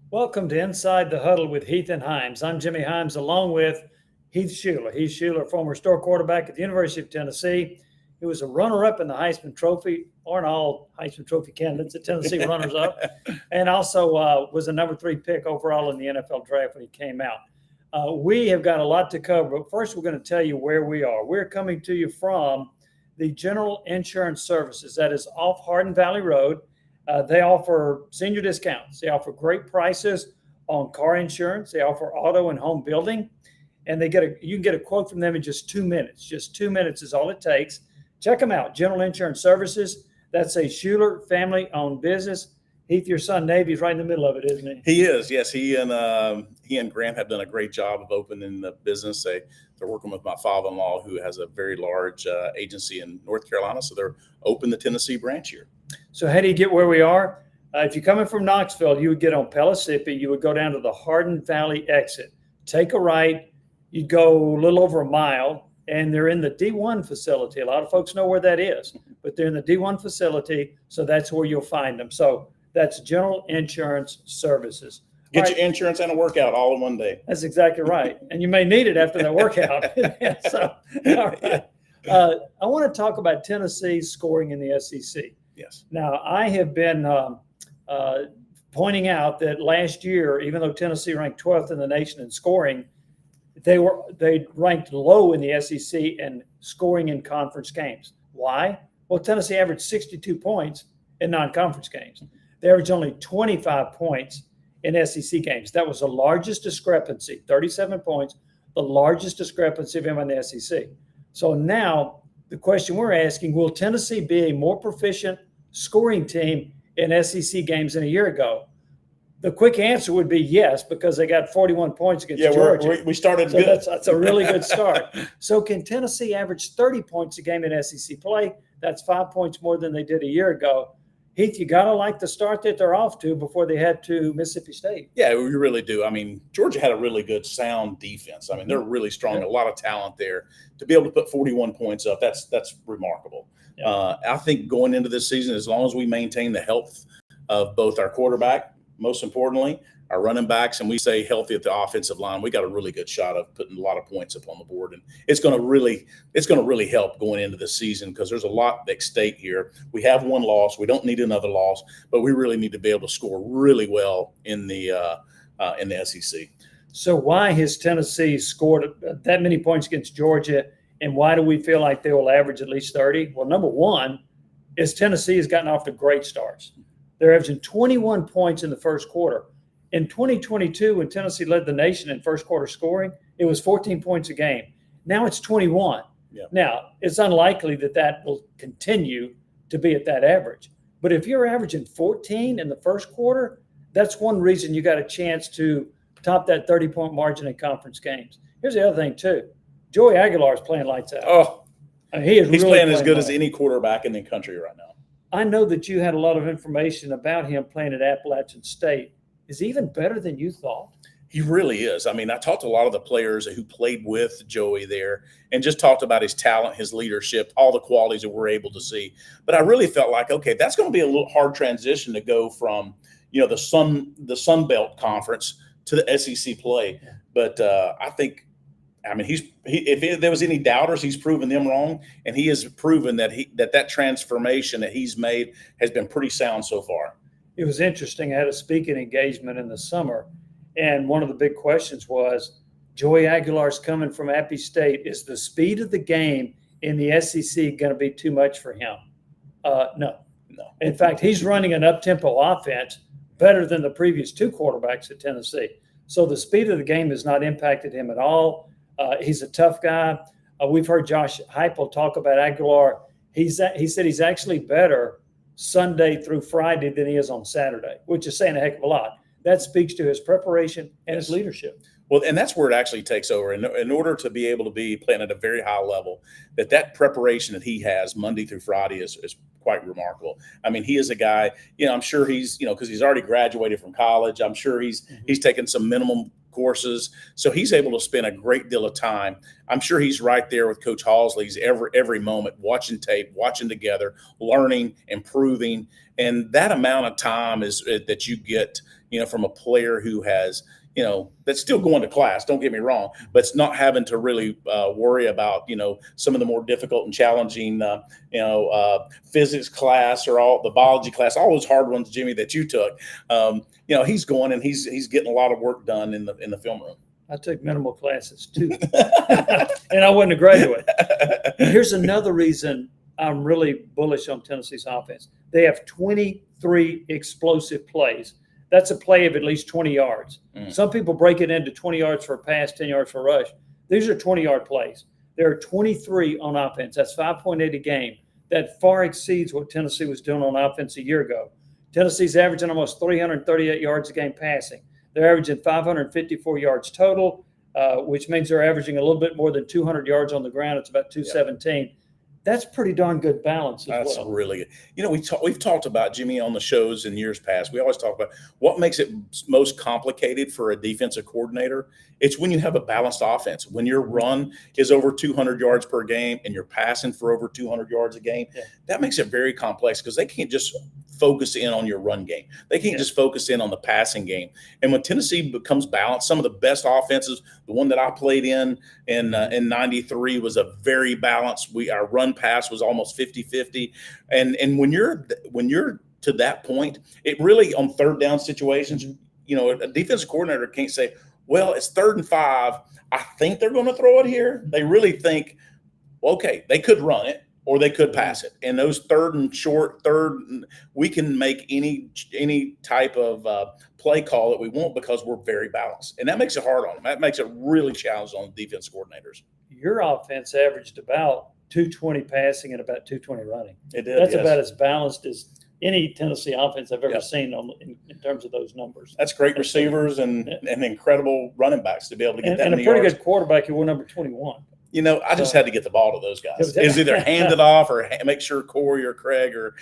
Welcome to Inside the Huddle with Heath and Hyams. I'm Jimmy Hyams along with Heath Shuler. Heath Shuler, former star quarterback at the University of Tennessee. He was a runner-up in the Heisman Trophy. Aren't all Heisman Trophy candidates at Tennessee runners-up? And also was a number 3 pick overall in the NFL draft when he came out. We have got a lot to cover, but first we're going to tell you where we are. We're coming to you from the General Insurance Services. That is off Hardin Valley Road. They offer senior discounts. They offer great prices on car insurance. They offer auto and home building. And you can get a quote from them in just 2 minutes. Just 2 minutes is all it takes. Check them out, General Insurance Services. That's a Shuler family-owned business. Heath, your son Navy's right in the middle of it, isn't he? He is, yes. He and Grant have done a great job of opening the business. They're working with my father-in-law, who has a very large agency in North Carolina. So they're open the Tennessee branch here. So how do you get where we are? If you're coming from Knoxville, you would get on Pellissippi. You would go down to the Hardin Valley exit. Take a right. You'd go a little over a mile, and they're in the D1 facility. A lot of folks know where that is, but they're in the D1 facility, so that's where you'll find them. So that's General Insurance Services. Get your insurance and a workout all in one day. That's exactly right. And you may need it after that workout. So, all right. I want to talk about Tennessee's scoring in the SEC. Yes. Now, I have been pointing out that last year, even though Tennessee ranked 12th in the nation in scoring, they ranked low in the SEC in scoring in conference games. Why? Well, Tennessee averaged 62 points in non-conference games. They averaged only 25 points in SEC games. That was the largest discrepancy, 37 points, the largest discrepancy of them in the SEC. So now the question we're asking, will Tennessee be a more proficient scoring team in SEC games than a year ago? The quick answer would be yes, because they got 41 points against Georgia. We started so good. That's a really good start. So can Tennessee average 30 points a game in SEC play? That's 5 points more than they did a year ago. Heath, you got to like the start that they're off to before they head to Mississippi State. Yeah, we really do. I mean, Georgia had a really good, sound defense. I mean, they're really strong, a lot of talent there. To be able to put 41 points up, that's remarkable. Yeah. I think going into this season, as long as we maintain the health of both our quarterback, most importantly, our running backs, and we stay healthy at the offensive line, we got a really good shot of putting a lot of points up on the board. And it's going to really help going into the season, because there's a lot at stake here. We have one loss. We don't need another loss, but we really need to be able to score really well in the SEC. So why has Tennessee scored that many points against Georgia, and why do we feel like they will average at least 30? Well, number one is Tennessee has gotten off to great starts. They're averaging 21 points in the first quarter. In 2022, when Tennessee led the nation in first quarter scoring, it was 14 points a game. Now it's 21. Yeah. Now, it's unlikely that will continue to be at that average. But if you're averaging 14 in the first quarter, that's one reason you got a chance to top that 30-point margin in conference games. Here's the other thing, too. Joey Aguilar is playing lights out. Oh, I mean, he's really playing as good as any quarterback in the country right now. I know that you had a lot of information about him playing at Appalachian State. Is he even better than you thought? He really is. I mean, I talked to a lot of the players who played with Joey there and just talked about his talent, his leadership, all the qualities that we're able to see. But I really felt like, okay, that's going to be a little hard transition to go from, the Sun Belt Conference to the SEC play. But if there was any doubters, he's proven them wrong, and he has proven that transformation that he's made has been pretty sound so far. It was interesting. I had a speaking engagement in the summer, and one of the big questions was, Joey Aguilar's coming from Appy State. Is the speed of the game in the SEC going to be too much for him? No. In fact, he's running an up-tempo offense better than the previous 2 quarterbacks at Tennessee. So the speed of the game has not impacted him at all. He's a tough guy. We've heard Josh Heupel talk about Aguilar. He said he's actually better Sunday through Friday than he is on Saturday, which is saying a heck of a lot. That speaks to his preparation and his leadership. Well, and that's where it actually takes over. In order to be able to be playing at a very high level, that preparation that he has Monday through Friday is quite remarkable. I mean, he is a guy, I'm sure he's, because he's already graduated from college. I'm sure he's taken some minimum courses. So he's able to spend a great deal of time. I'm sure he's right there with Coach Halsley's every moment, watching tape, watching together, learning, improving. And that amount of time is that you get, from a player who has, that's still going to class, don't get me wrong, but it's not having to really worry about, some of the more difficult and challenging, physics class or all the biology class, all those hard ones, Jimmy, that you took. He's going and he's getting a lot of work done in the film room. I took minimal classes too, and I wasn't a graduate. And here's another reason I'm really bullish on Tennessee's offense. They have 23 explosive plays. That's a play of at least 20 yards. Some people break it into 20 yards for a pass, 10 yards for a rush. These are 20-yard plays. There are 23 on offense. That's 5.8 a game. That far exceeds what Tennessee was doing on offense a year ago. Tennessee's averaging almost 338 yards a game passing. They're averaging 554 yards total, which means they're averaging a little bit more than 200 yards on the ground. It's about 217. That's pretty darn good balance as That's well. really good. We've talked about, Jimmy, on the shows in years past. We always talk about what makes it most complicated for a defensive coordinator. It's when you have a balanced offense. When your run is over 200 yards per game and you're passing for over 200 yards a game, that makes it very complex because they can't just focus in on your run game. They can't just focus in on the passing game. And when Tennessee becomes balanced, some of the best offenses, the one that I played in 93 was a very balanced. Our run pass was almost 50-50. And when you're to that point, it really, on third down situations, a defensive coordinator can't say, well, it's 3rd and 5. I think they're going to throw it here. They really think, okay, they could run it or they could pass it. And those third and short, we can make any type of play call that we want because we're very balanced. And that makes it hard on them. That makes it really challenging on defense coordinators. Your offense averaged about 220 passing and about 220 running. It did. That's about as balanced as any Tennessee offense I've ever seen in terms of those numbers. That's great receivers and incredible running backs to be able to get that and many a pretty yards. good quarterback who wore number 21. I just had to get the ball to those guys. It was either hand it off or make sure Corey or Craig or,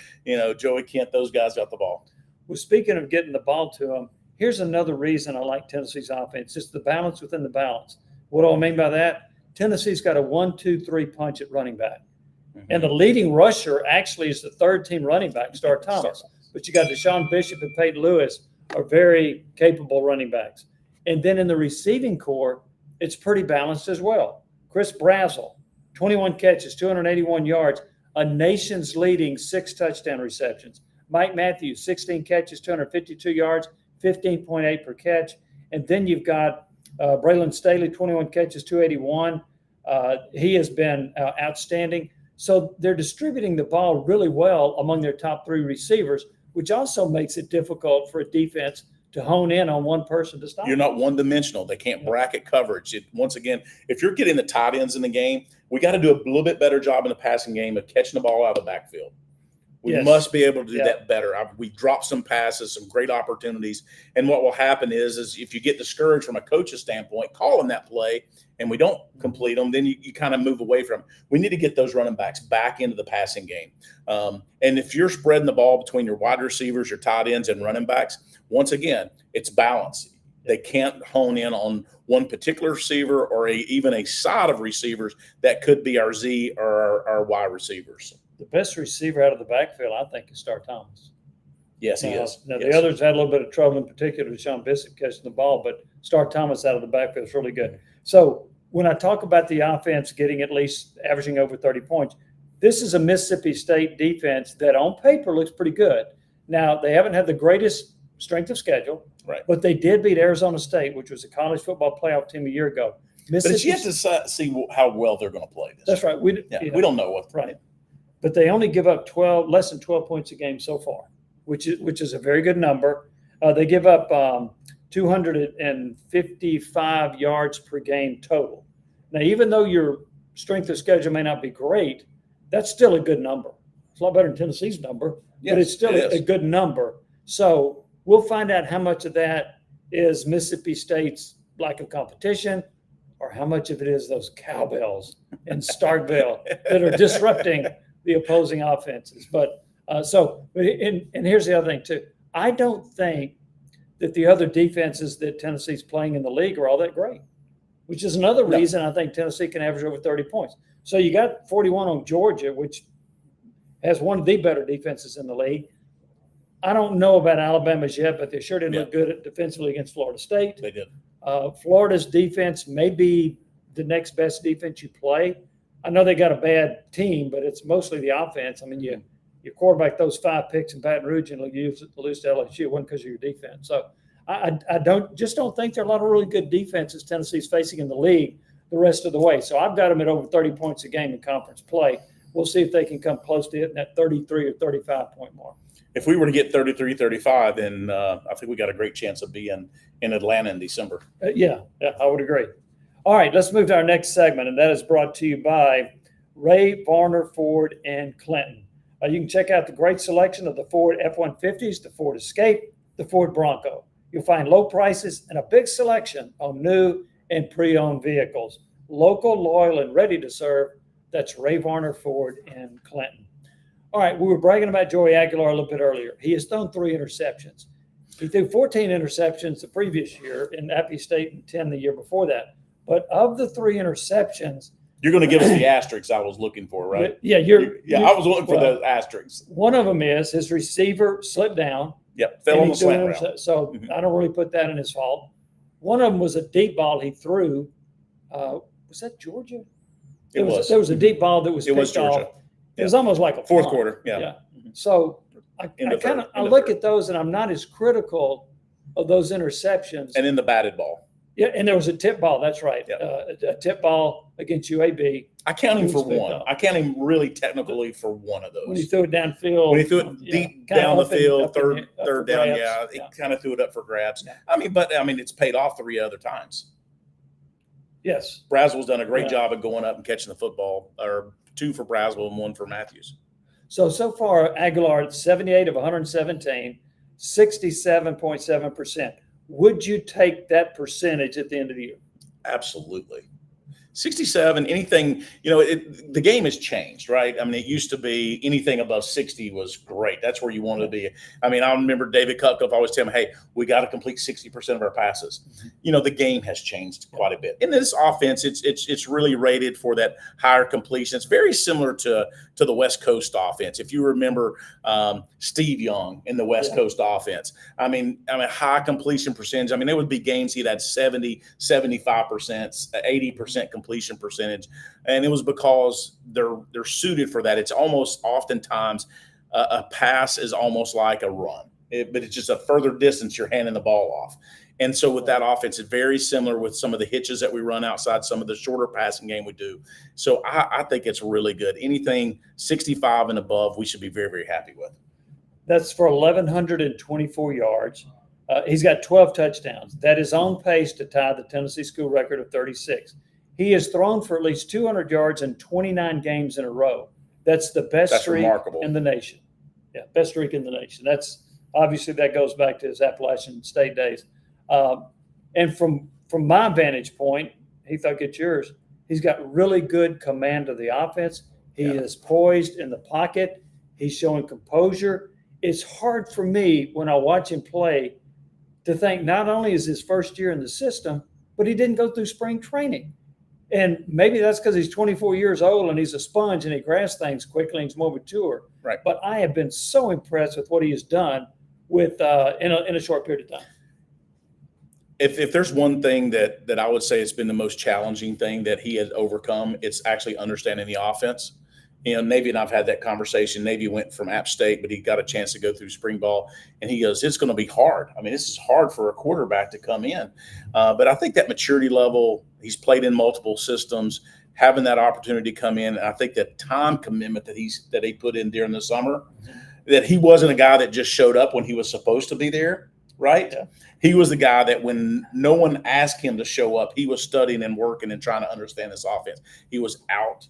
Joey Kent, those guys got the ball. Well, speaking of getting the ball to them, here's another reason I like Tennessee's offense. It's the balance within the balance. What do I mean by that? Tennessee's got a 1-2-3 punch at running back. Mm-hmm. And the leading rusher actually is the third-team running back, Star Thomas. But you got Deshaun Bishop and Peyton Lewis are very capable running backs. And then in the receiving core, it's pretty balanced as well. Chris Brazzell, 21 catches, 281 yards, a nation's leading 6 touchdown receptions. Mike Matthews, 16 catches, 252 yards, 15.8 per catch. And then you've got Braylon Staley, 21 catches, 281. He has been outstanding. So they're distributing the ball really well among their top 3 receivers, which also makes it difficult for a defense to hone in on one person to stop. You're not one-dimensional. They can't bracket coverage. Once again, if you're getting the tight ends in the game, we got to do a little bit better job in the passing game of catching the ball out of the backfield. We must be able to do that better. We dropped some passes, some great opportunities. And what will happen is if you get discouraged from a coach's standpoint, calling that play, and we don't complete them, then you kind of move away from them. We need to get those running backs back into the passing game. And if you're spreading the ball between your wide receivers, your tight ends, and running backs, once again, it's balance. They can't hone in on one particular receiver or even a side of receivers that could be our Z or our Y receivers. The best receiver out of the backfield, I think, is Star Thomas. Yes, he is. Now, the others had a little bit of trouble, in particular, Deshaun Bishop catching the ball, but Star Thomas out of the backfield is really good. So when I talk about the offense getting at least averaging over 30 points, this is a Mississippi State defense that on paper looks pretty good. Now, they haven't had the greatest strength of schedule, but they did beat Arizona State, which was a college football playoff team a year ago. But it's yet to see how well they're going to play this. That's right. We don't know what. Right. But they only give up less than 12 points a game so far, which is a very good number. They give up 255 yards per game total. Now, even though your strength of schedule may not be great, that's still a good number. It's a lot better than Tennessee's number, but it's still a good number. So we'll find out how much of that is Mississippi State's lack of competition or how much of it is those cowbells in Starkville that are disrupting the opposing offenses. But and here's the other thing too. I don't think that the other defenses that Tennessee's playing in the league are all that great, which is another reason I think Tennessee can average over 30 points. So you got 41 on Georgia, which has one of the better defenses in the league. I don't know about Alabama's yet, but they sure didn't look good defensively against Florida State. They did. Florida's defense may be the next best defense you play. I know they got a bad team, but it's mostly the offense. I mean, your quarterback throws 5 picks in Baton Rouge and lose to LSU. It wasn't because of your defense. So I don't think there are a lot of really good defenses Tennessee's facing in the league the rest of the way. So I've got them at over 30 points a game in conference play. We'll see if they can come close to hitting that 33 or 35 point mark. If we were to get 33, 35, then I think we got a great chance of being in Atlanta in December. Yeah, I would agree. All right, let's move to our next segment, and that is brought to you by Ray Varner Ford and Clinton. You can check out the great selection of the Ford F-150s, the Ford Escape, the Ford Bronco. You'll find low prices and a big selection on new and pre-owned vehicles. Local, loyal, and ready to serve. That's Ray Varner Ford and Clinton. All right, we were bragging about Joey Aguilar a little bit earlier. He has thrown 3 interceptions. He threw 14 interceptions the previous year in Appy State and 10 the year before that. But of the 3 interceptions, you're going to give us the asterisks I was looking for, right? Yeah, I was looking for those asterisks. One of them is his receiver slipped down. Yep, fell on the slant route. So I don't really put that in his fault. One of them was a deep ball he threw. Was that Georgia? It was. There was a deep ball that was picked Georgia. off. It was almost like a fourth punt. quarter. Yeah. So I look at those and I'm not as critical of those interceptions. And in the batted ball. Yeah, and there was a tip ball. That's right. Yep. A tip ball against UAB. I count him for one. I count him really technically for one of those. When he threw it downfield. When he threw it deep down the field, third down, grabs. he kind of threw it up for grabs. Yeah. I mean, it's paid off 3 other times. Yes. Braswell's done a great job of going up and catching the football, or 2 for Braswell and 1 for Matthews. So far, Aguilar, 78 of 117, 67.7%. Would you take that percentage at the end of the year? Absolutely. 67, anything, the game has changed, right? I mean, it used to be anything above 60 was great. That's where you wanted to be. I mean, I remember David Cutcliffe always telling me, hey, we got to complete 60% of our passes. The game has changed quite a bit. In this offense, it's really rated for that higher completion. It's very similar to the West Coast offense. If you remember Steve Young in the West Coast offense, I mean, high completion percentage. I mean, there would be games he'd had 70, 75%, 80% completion percentage, and it was because they're suited for that. It's almost oftentimes a pass is almost like a run, but it's just a further distance you're handing the ball off. And so with that offense, it's very similar with some of the hitches that we run outside, some of the shorter passing game we do. So I think it's really good. Anything 65 and above, we should be very, very happy with. That's for 1,124 yards. He's got 12 touchdowns. That is on pace to tie the Tennessee school record of 36. He has thrown for at least 200 yards in 29 games in a row. That's the best streak remarkable. In the nation. Yeah, best streak in the nation. That's obviously that goes back to his Appalachian State days. And from my vantage point, Heath, I'll get yours. He's got really good command of the offense. He is poised in the pocket. He's showing composure. It's hard for me when I watch him play to think not only is his first year in the system, but he didn't go through spring training. And maybe that's because he's 24 years old and he's a sponge and he grasps things quickly and he's more mature. Right. But I have been so impressed with what he has done with in a short period of time. If there's one thing that I would say has been the most challenging thing that he has overcome, it's actually understanding the offense. Navy and I've had that conversation. Navy went from App State, but he got a chance to go through spring ball, and he goes, it's going to be hard. I mean, this is hard for a quarterback to come in. But I think that maturity level, he's played in multiple systems, having that opportunity to come in. And I think that time commitment that he put in during the summer, that he wasn't a guy that just showed up when he was supposed to be there, right? Yeah. He was the guy that when no one asked him to show up, he was studying and working and trying to understand this offense. He was out,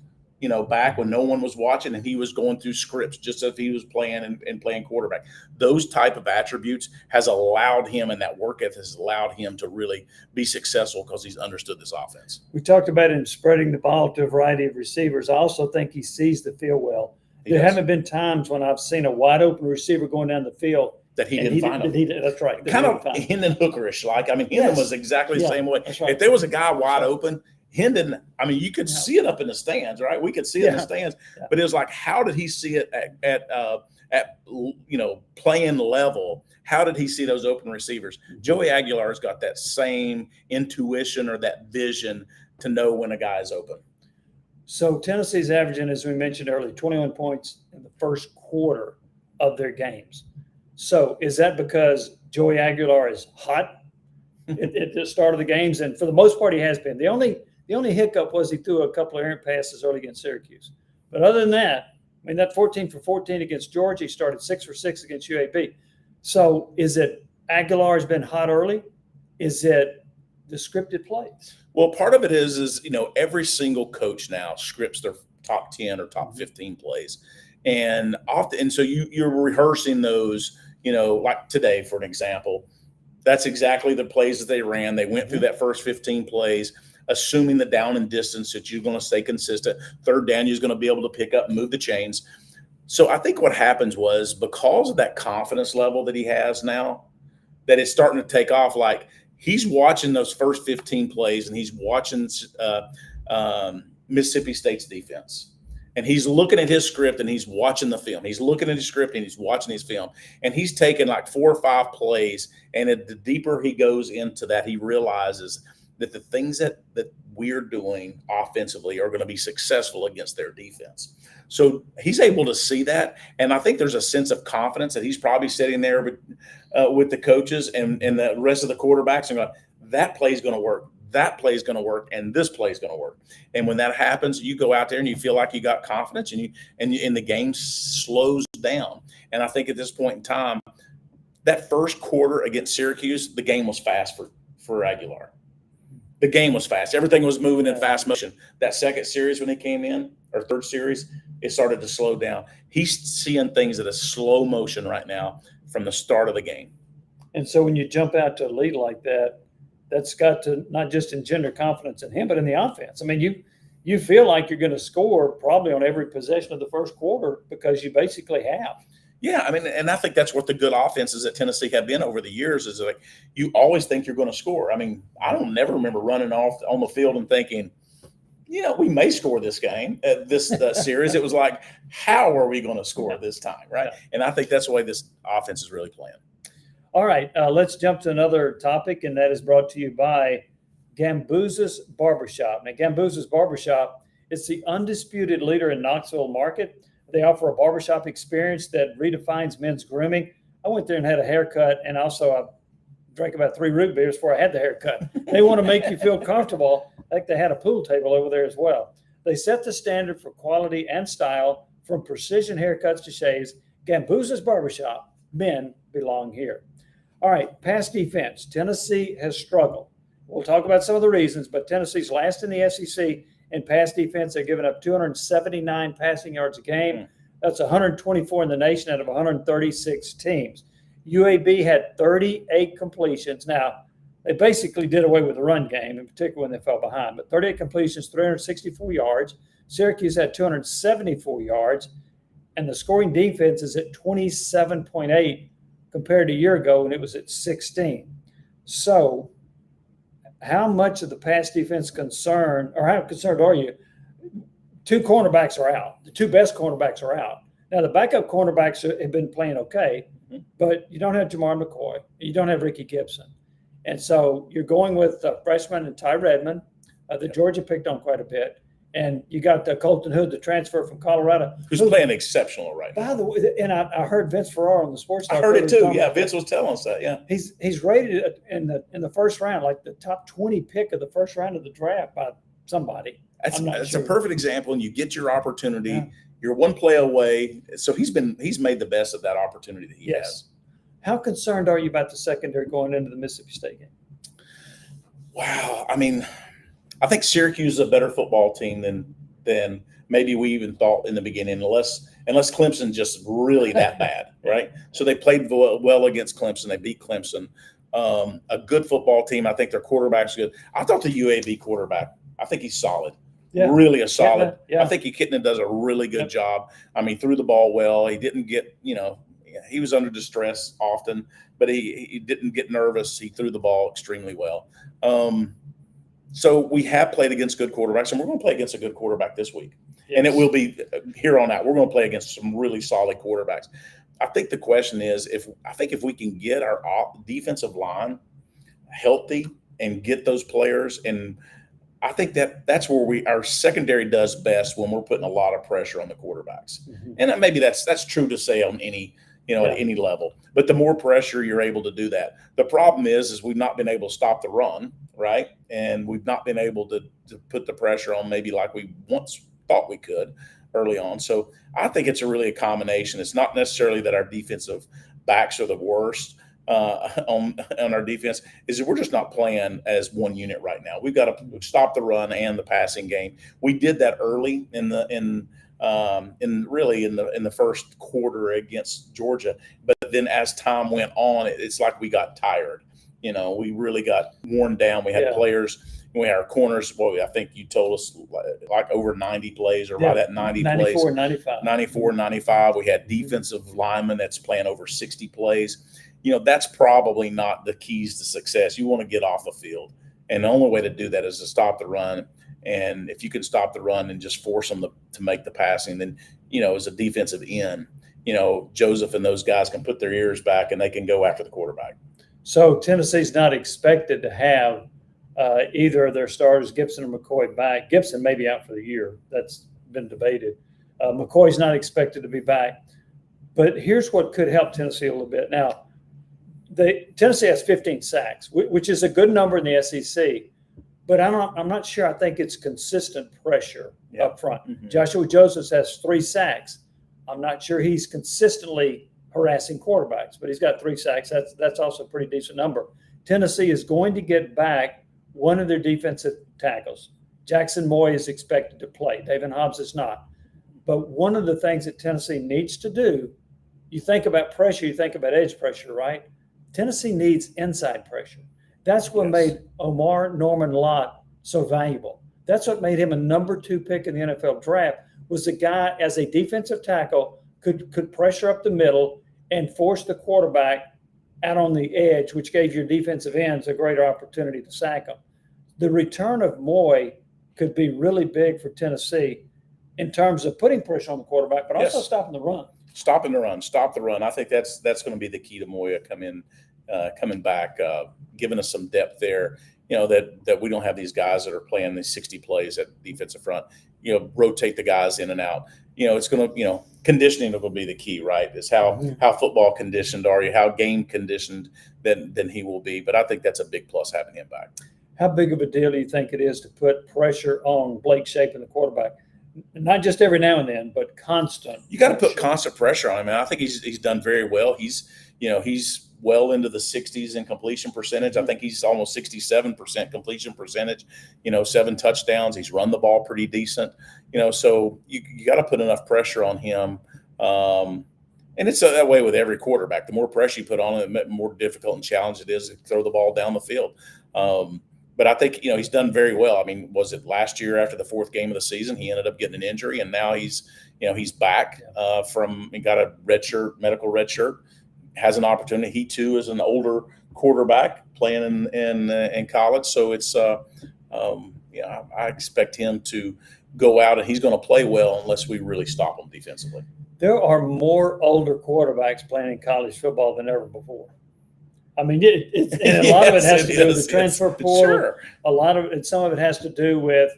back when no one was watching, and he was going through scripts just as if he was playing and playing quarterback. Those type of attributes has allowed him, and that work ethic has allowed him to really be successful because he's understood this offense. We talked about him spreading the ball to a variety of receivers. I also think he sees the field well. There haven't been times when I've seen a wide open receiver going down the field that he And didn't find him. That's right. that he Kind didn't of find him. Hendon Hookerish. Like, I mean, Hendon Yes. was exactly the Yeah, same way. that's right. If there was a guy wide right. open, Hendon, I mean, you could see it up in the stands, right? We could see it in the stands, but it was like, how did he see it at playing level? How did he see those open receivers? Joey Aguilar's got that same intuition or that vision to know when a guy is open. So Tennessee's averaging, as we mentioned earlier, 21 points in the first quarter of their games. So is that because Joey Aguilar is hot at the start of the games? And for the most part, he has been. The only hiccup was he threw a couple of errant passes early against Syracuse. But other than that, I mean, that 14 for 14 against Georgia, he started 6 for 6 against UAB. So is it Aguilar's been hot early? Is it the scripted plays? Well, part of it is every single coach now scripts their top 10 or top 15 plays. And often, and so you're rehearsing those, like today, for an example, that's exactly the plays that they ran. They went through that first 15 plays, assuming the down and distance that you're going to stay consistent. Third down, you're going to be able to pick up and move the chains. So I think what happens was, because of that confidence level that he has now, that it's starting to take off. Like, he's watching those first 15 plays, and he's watching Mississippi State's defense. And he's looking at his script, and he's watching the film. He's looking at his script, and he's watching his film. And he's taken like 4 or 5 plays, and the deeper he goes into that, he realizes that the things that we're doing offensively are going to be successful against their defense. So he's able to see that, and I think there's a sense of confidence that he's probably sitting there with the coaches and the rest of the quarterbacks and going, that play is going to work, that play is going to work, and this play is going to work. And when that happens, you go out there and you feel like you got confidence, and the game slows down. And I think at this point in time, that first quarter against Syracuse, the game was fast for Aguilar. The game was fast. Everything was moving in fast motion. That second series when he came in, or third series, it started to slow down. He's seeing things at a slow motion right now from the start of the game. And so when you jump out to a lead like that, that's got to not just engender confidence in him, but in the offense. I mean, you feel like you're going to score probably on every possession of the first quarter because you basically have. Yeah, I mean, and I think that's what the good offenses at Tennessee have been over the years, is like, you always think you're going to score. I mean, I don't never remember running off on the field and thinking, we may score this game, this series. It was like, how are we going to score this time, right? Yeah. And I think that's the way this offense is really playing. All right, let's jump to another topic, and that is brought to you by Gambuza's Barbershop. Now, Gambuza's Barbershop is the undisputed leader in Knoxville market. They offer a barbershop experience that redefines men's grooming. I went there and had a haircut, and also I drank about 3 root beers before I had the haircut. They want to make you feel comfortable. I think they had a pool table over there as well. They set the standard for quality and style, from precision haircuts to shaves. Gambuza's Barbershop, men belong here. All right, pass defense. Tennessee has struggled. We'll talk about some of the reasons, but Tennessee's last in the SEC in pass defense. They're giving up 279 passing yards a game. That's 124 in the nation out of 136 teams. UAB had 38 completions. Now, they basically did away with the run game, in particular when they fell behind, but 38 completions, 364 yards. Syracuse had 274 yards, and the scoring defense is at 27.8 compared to a year ago when it was at 16. So how much of the pass defense concern, or how concerned are you? 2 cornerbacks are out. The 2 best cornerbacks are out. Now, the backup cornerbacks have been playing okay, but you don't have Jamar McCoy. You don't have Ricky Gibson. And so you're going with freshman and Ty Redmond, that Georgia picked on quite a bit. And you got Colton Hood, the transfer from Colorado. Who's playing exceptional right now. By the way, and I heard Vince Ferrara on the Sports Talk. I heard it too. Yeah, Vince was telling us that. Yeah, he's rated in the first round, like the top 20 pick of the first round of the draft by somebody. That's a perfect example, and you get your opportunity. Yeah. You're one play away. So he's made the best of that opportunity that he has. How concerned are you about the secondary going into the Mississippi State game? Wow, I mean, I think Syracuse is a better football team than maybe we even thought in the beginning, unless Clemson just really that bad, right? So they played well against Clemson. They beat Clemson. A good football team. I think their quarterback's good. I thought the UAB quarterback, I think he's solid. Yeah. Really a solid. Yeah. I think Kitna does a really good job. I mean, threw the ball well. He didn't get, he was under distress often, but he didn't get nervous. He threw the ball extremely well. So we have played against good quarterbacks, and we're going to play against a good quarterback this week. Yes. And it will be here on out. We're going to play against some really solid quarterbacks. I think the question is if we can get our defensive line healthy and get those players, and I think that's where our secondary does best when we're putting a lot of pressure on the quarterbacks. Mm-hmm. And maybe that's true to say on any at any level. But the more pressure you're able to do that. The problem is we've not been able to stop the run, right? And we've not been able to put the pressure on maybe like we once thought we could early on. So I think it's really a combination. It's not necessarily that our defensive backs are the worst on our defense. Is that we're just not playing as one unit right now. We've got to stop the run and the passing game. We did that early in the first quarter against Georgia, but then as time went on, it's like we got tired. We really got worn down. We had players. We had our corners. Boy, I think you told us like over 90 plays or right at 90 plays. 94, 95. We had defensive linemen that's playing over 60 plays. That's probably not the keys to success. You want to get off the field. And the only way to do that is to stop the run. And if you can stop the run and just force them to make the passing, then, as a defensive end, Joseph and those guys can put their ears back and they can go after the quarterback. So Tennessee's not expected to have either of their starters, Gibson or McCoy, back. Gibson may be out for the year. That's been debated. McCoy's not expected to be back. But here's what could help Tennessee a little bit. Now, Tennessee has 15 sacks, which is a good number in the SEC. But I'm not sure. I think it's consistent pressure up front. Mm-hmm. Joshua Joseph has 3 sacks. I'm not sure he's consistently harassing quarterbacks, but he's got 3 sacks. That's also a pretty decent number. Tennessee is going to get back one of their defensive tackles. Jackson Moy is expected to play. David Hobbs is not. But one of the things that Tennessee needs to do, you think about pressure, you think about edge pressure, right? Tennessee needs inside pressure. That's what made Omar Norman Lott so valuable. That's what made him a number 2 pick in the NFL draft, was the guy as a defensive tackle could pressure up the middle and force the quarterback out on the edge, which gave your defensive ends a greater opportunity to sack them. The return of Moy could be really big for Tennessee in terms of putting pressure on the quarterback, but also stopping the run. Stopping the run, stop the run. I think that's going to be the key to Moya coming back, giving us some depth there. That we don't have these guys that are playing these 60 plays at defensive front. Rotate the guys in and out. It's going to, conditioning will be the key, right? Is how football conditioned are you? How game conditioned then he will be. But I think that's a big plus having him back. How big of a deal do you think it is to put pressure on Blake Shapen, the quarterback? Not just every now and then, but constant. You got to put constant pressure on him. And I think he's done very well. He's well into the 60s in completion percentage. I think he's almost 67% completion percentage, 7 touchdowns. He's run the ball pretty decent, so you got to put enough pressure on him. And it's that way with every quarterback. The more pressure you put on him, the more difficult and challenge it is to throw the ball down the field. But I think, he's done very well. I mean, was it last year after the 4th game of the season, he ended up getting an injury, and now he's back he got a medical red shirt, has an opportunity. He too is an older quarterback playing in college. So it's, I expect him to go out and he's going to play well unless we really stop him defensively. There are more older quarterbacks playing in college football than ever before. I mean, and a lot of it has to do with the transfer portal. Sure. Some of it has to do with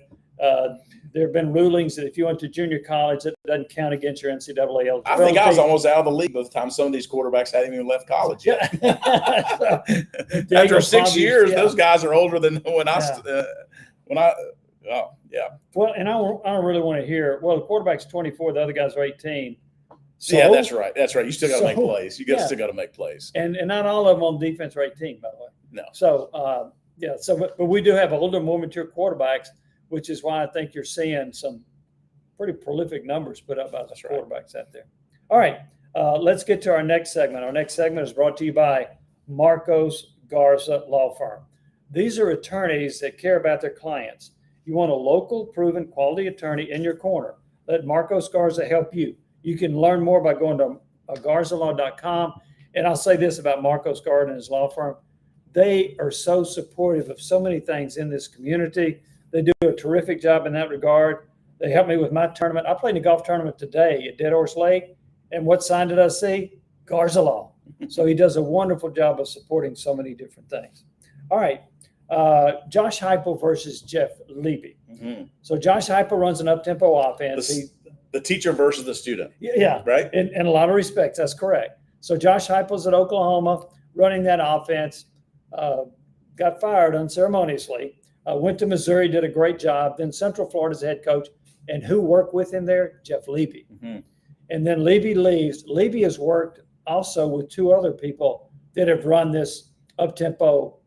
there have been rulings that if you went to junior college, it doesn't count against your NCAA eligibility. I think I was almost out of the league by the time some of these quarterbacks hadn't even left college yet. After 6 years, those guys are older than when I. Well, and I don't really want to hear. Well, the quarterback's 24, the other guys are 18. So, yeah, that's right. That's right. You still got to make plays. Still got to make plays. And not all of them on defense are 18, by the way. No. So but we do have older, more mature quarterbacks, which is why I think you're seeing some pretty prolific numbers put up by the quarterbacks out there. All right, let's get to our next segment. Our next segment is brought to you by Marcos Garza Law Firm. These are attorneys that care about their clients. You want a local, proven, quality attorney in your corner. Let Marcos Garza help you. You can learn more by going to garzalaw.com. And I'll say this about Marcos Guard and his law firm. They are so supportive of so many things in this community. They do a terrific job in that regard. They helped me with my tournament. I played in a golf tournament today at Dead Horse Lake. And what sign did I see? Garzalaw. So he does a wonderful job of supporting so many different things. All right. Josh Heupel versus Jeff Levy. Mm-hmm. So Josh Heupel runs an up-tempo offense. The teacher versus the student. Yeah. Right? In a lot of respects, that's correct. So Josh Heupel's at Oklahoma running that offense. Got fired unceremoniously. Went to Missouri, did a great job. Then Central Florida's head coach. And who worked with him there? Jeff Levy. Mm-hmm. And then Levy leaves. Levy has worked also with two other people that have run this up-tempo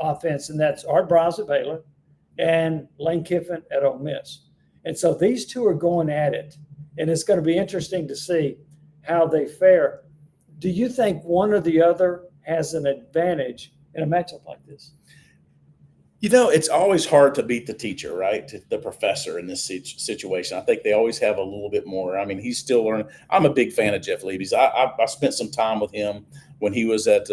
offense, and that's Art Briles at Baylor and Lane Kiffin at Ole Miss. And so these two are going at it, and it's going to be interesting to see how they fare. Do you think one or the other has an advantage in a matchup like this? You know, it's always hard to beat the teacher, right? The professor in this situation. I think they always have a little bit more. I mean, he's still learning. I'm a big fan of Jeff Levy's. I spent some time with him when he was at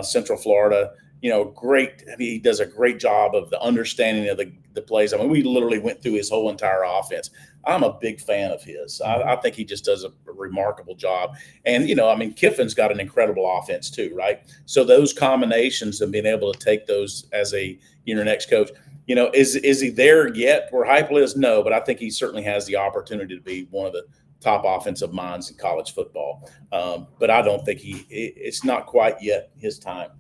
Central Florida. You know, great. I mean, he does a great job of the understanding of the plays. I mean, we literally went through his whole entire offense. I'm a big fan of his. I think he just does a remarkable job. And, you know, I mean, Kiffin's got an incredible offense too, right? So those combinations and being able to take those as a next coach, you know, is he there yet where Heupel is? No, but I think he certainly has the opportunity to be one of the top offensive minds in college football. But I don't think it's not quite yet his time.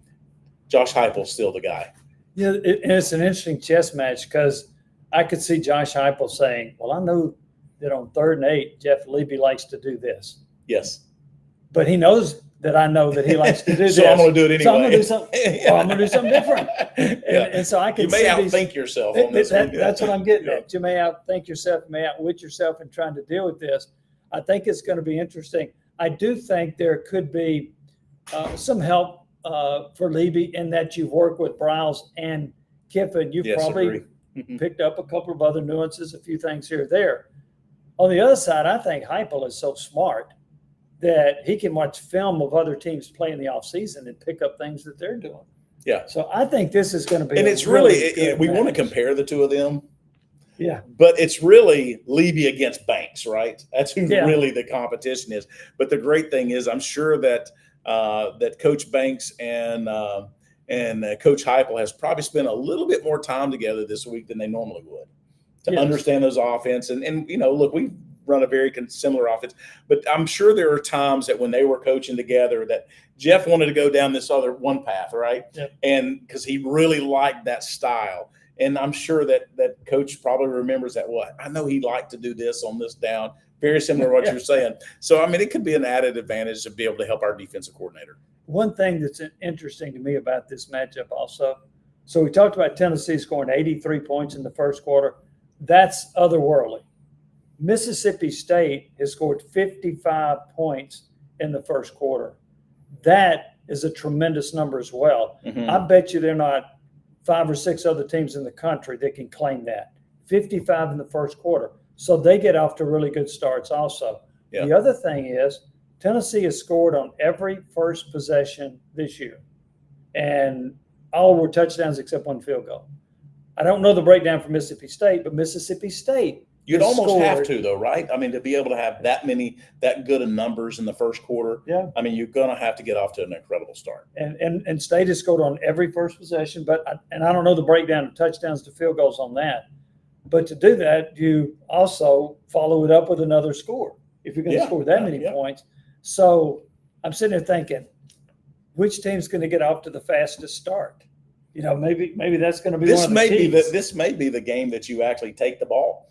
Josh Heupel's still the guy. Yeah, and it's an interesting chess match because I could see Josh Heupel saying, well, I know that on 3rd and 8, Jeff Levy likes to do this. Yes. But he knows that I know that he likes to do this. So I'm going to do it anyway. So I'm going to do something, or I'm going to do something different. And so I can You may outthink yourself on this one. That's what I'm getting at. You may outthink yourself, you may outwit yourself in trying to deal with this. I think it's going to be interesting. I do think there could be some help for Levy in that you've worked with Briles and Kiffin. You've probably picked up a couple of other nuances, a few things here or there. On the other side, I think Heupel is so smart that he can watch film of other teams play in the offseason and pick up things that they're doing. Yeah. So I think this is going to be – and it's really we want to compare the two of them. Yeah. But it's really Levy against Banks, right? That's who really the competition is. But the great thing is I'm sure that that Coach Banks and Coach Heupel has probably spent a little bit more time together this week than they normally would to understand those offense. And you know, look, we run a very similar offense, but I'm sure there are times that when they were coaching together that Jeff wanted to go down this other one path, right? Yep. And because he really liked that style. And I'm sure that Coach probably remembers that. Well, I know he liked to do this on this down. Very similar to what you're saying. So, I mean, it could be an added advantage to be able to help our defensive coordinator. One thing that's interesting to me about this matchup also, so we talked about Tennessee scoring 83 points in the first quarter. That's otherworldly. Mississippi State has scored 55 points in the first quarter. That is a tremendous number as well. Mm-hmm. I bet you they're not 5 or 6 other teams in the country that can claim that. 55 in the first quarter. So they get off to really good starts also. Yeah. The other thing is Tennessee has scored on every first possession this year. And all were touchdowns except one field goal. I don't know the breakdown for Mississippi State, but Mississippi State You'd almost have to, though, right? I mean, to be able to have that good of numbers in the first quarter. Yeah. I mean, you're going to have to get off to an incredible start. And State has scored on every first possession, I don't know the breakdown of touchdowns to field goals on that. But to do that, you also follow it up with another score if you're going to score that many points. So I'm sitting there thinking, which team's going to get off to the fastest start? You know, maybe that's going to be one of the keys. This may be the game that you actually take the ball.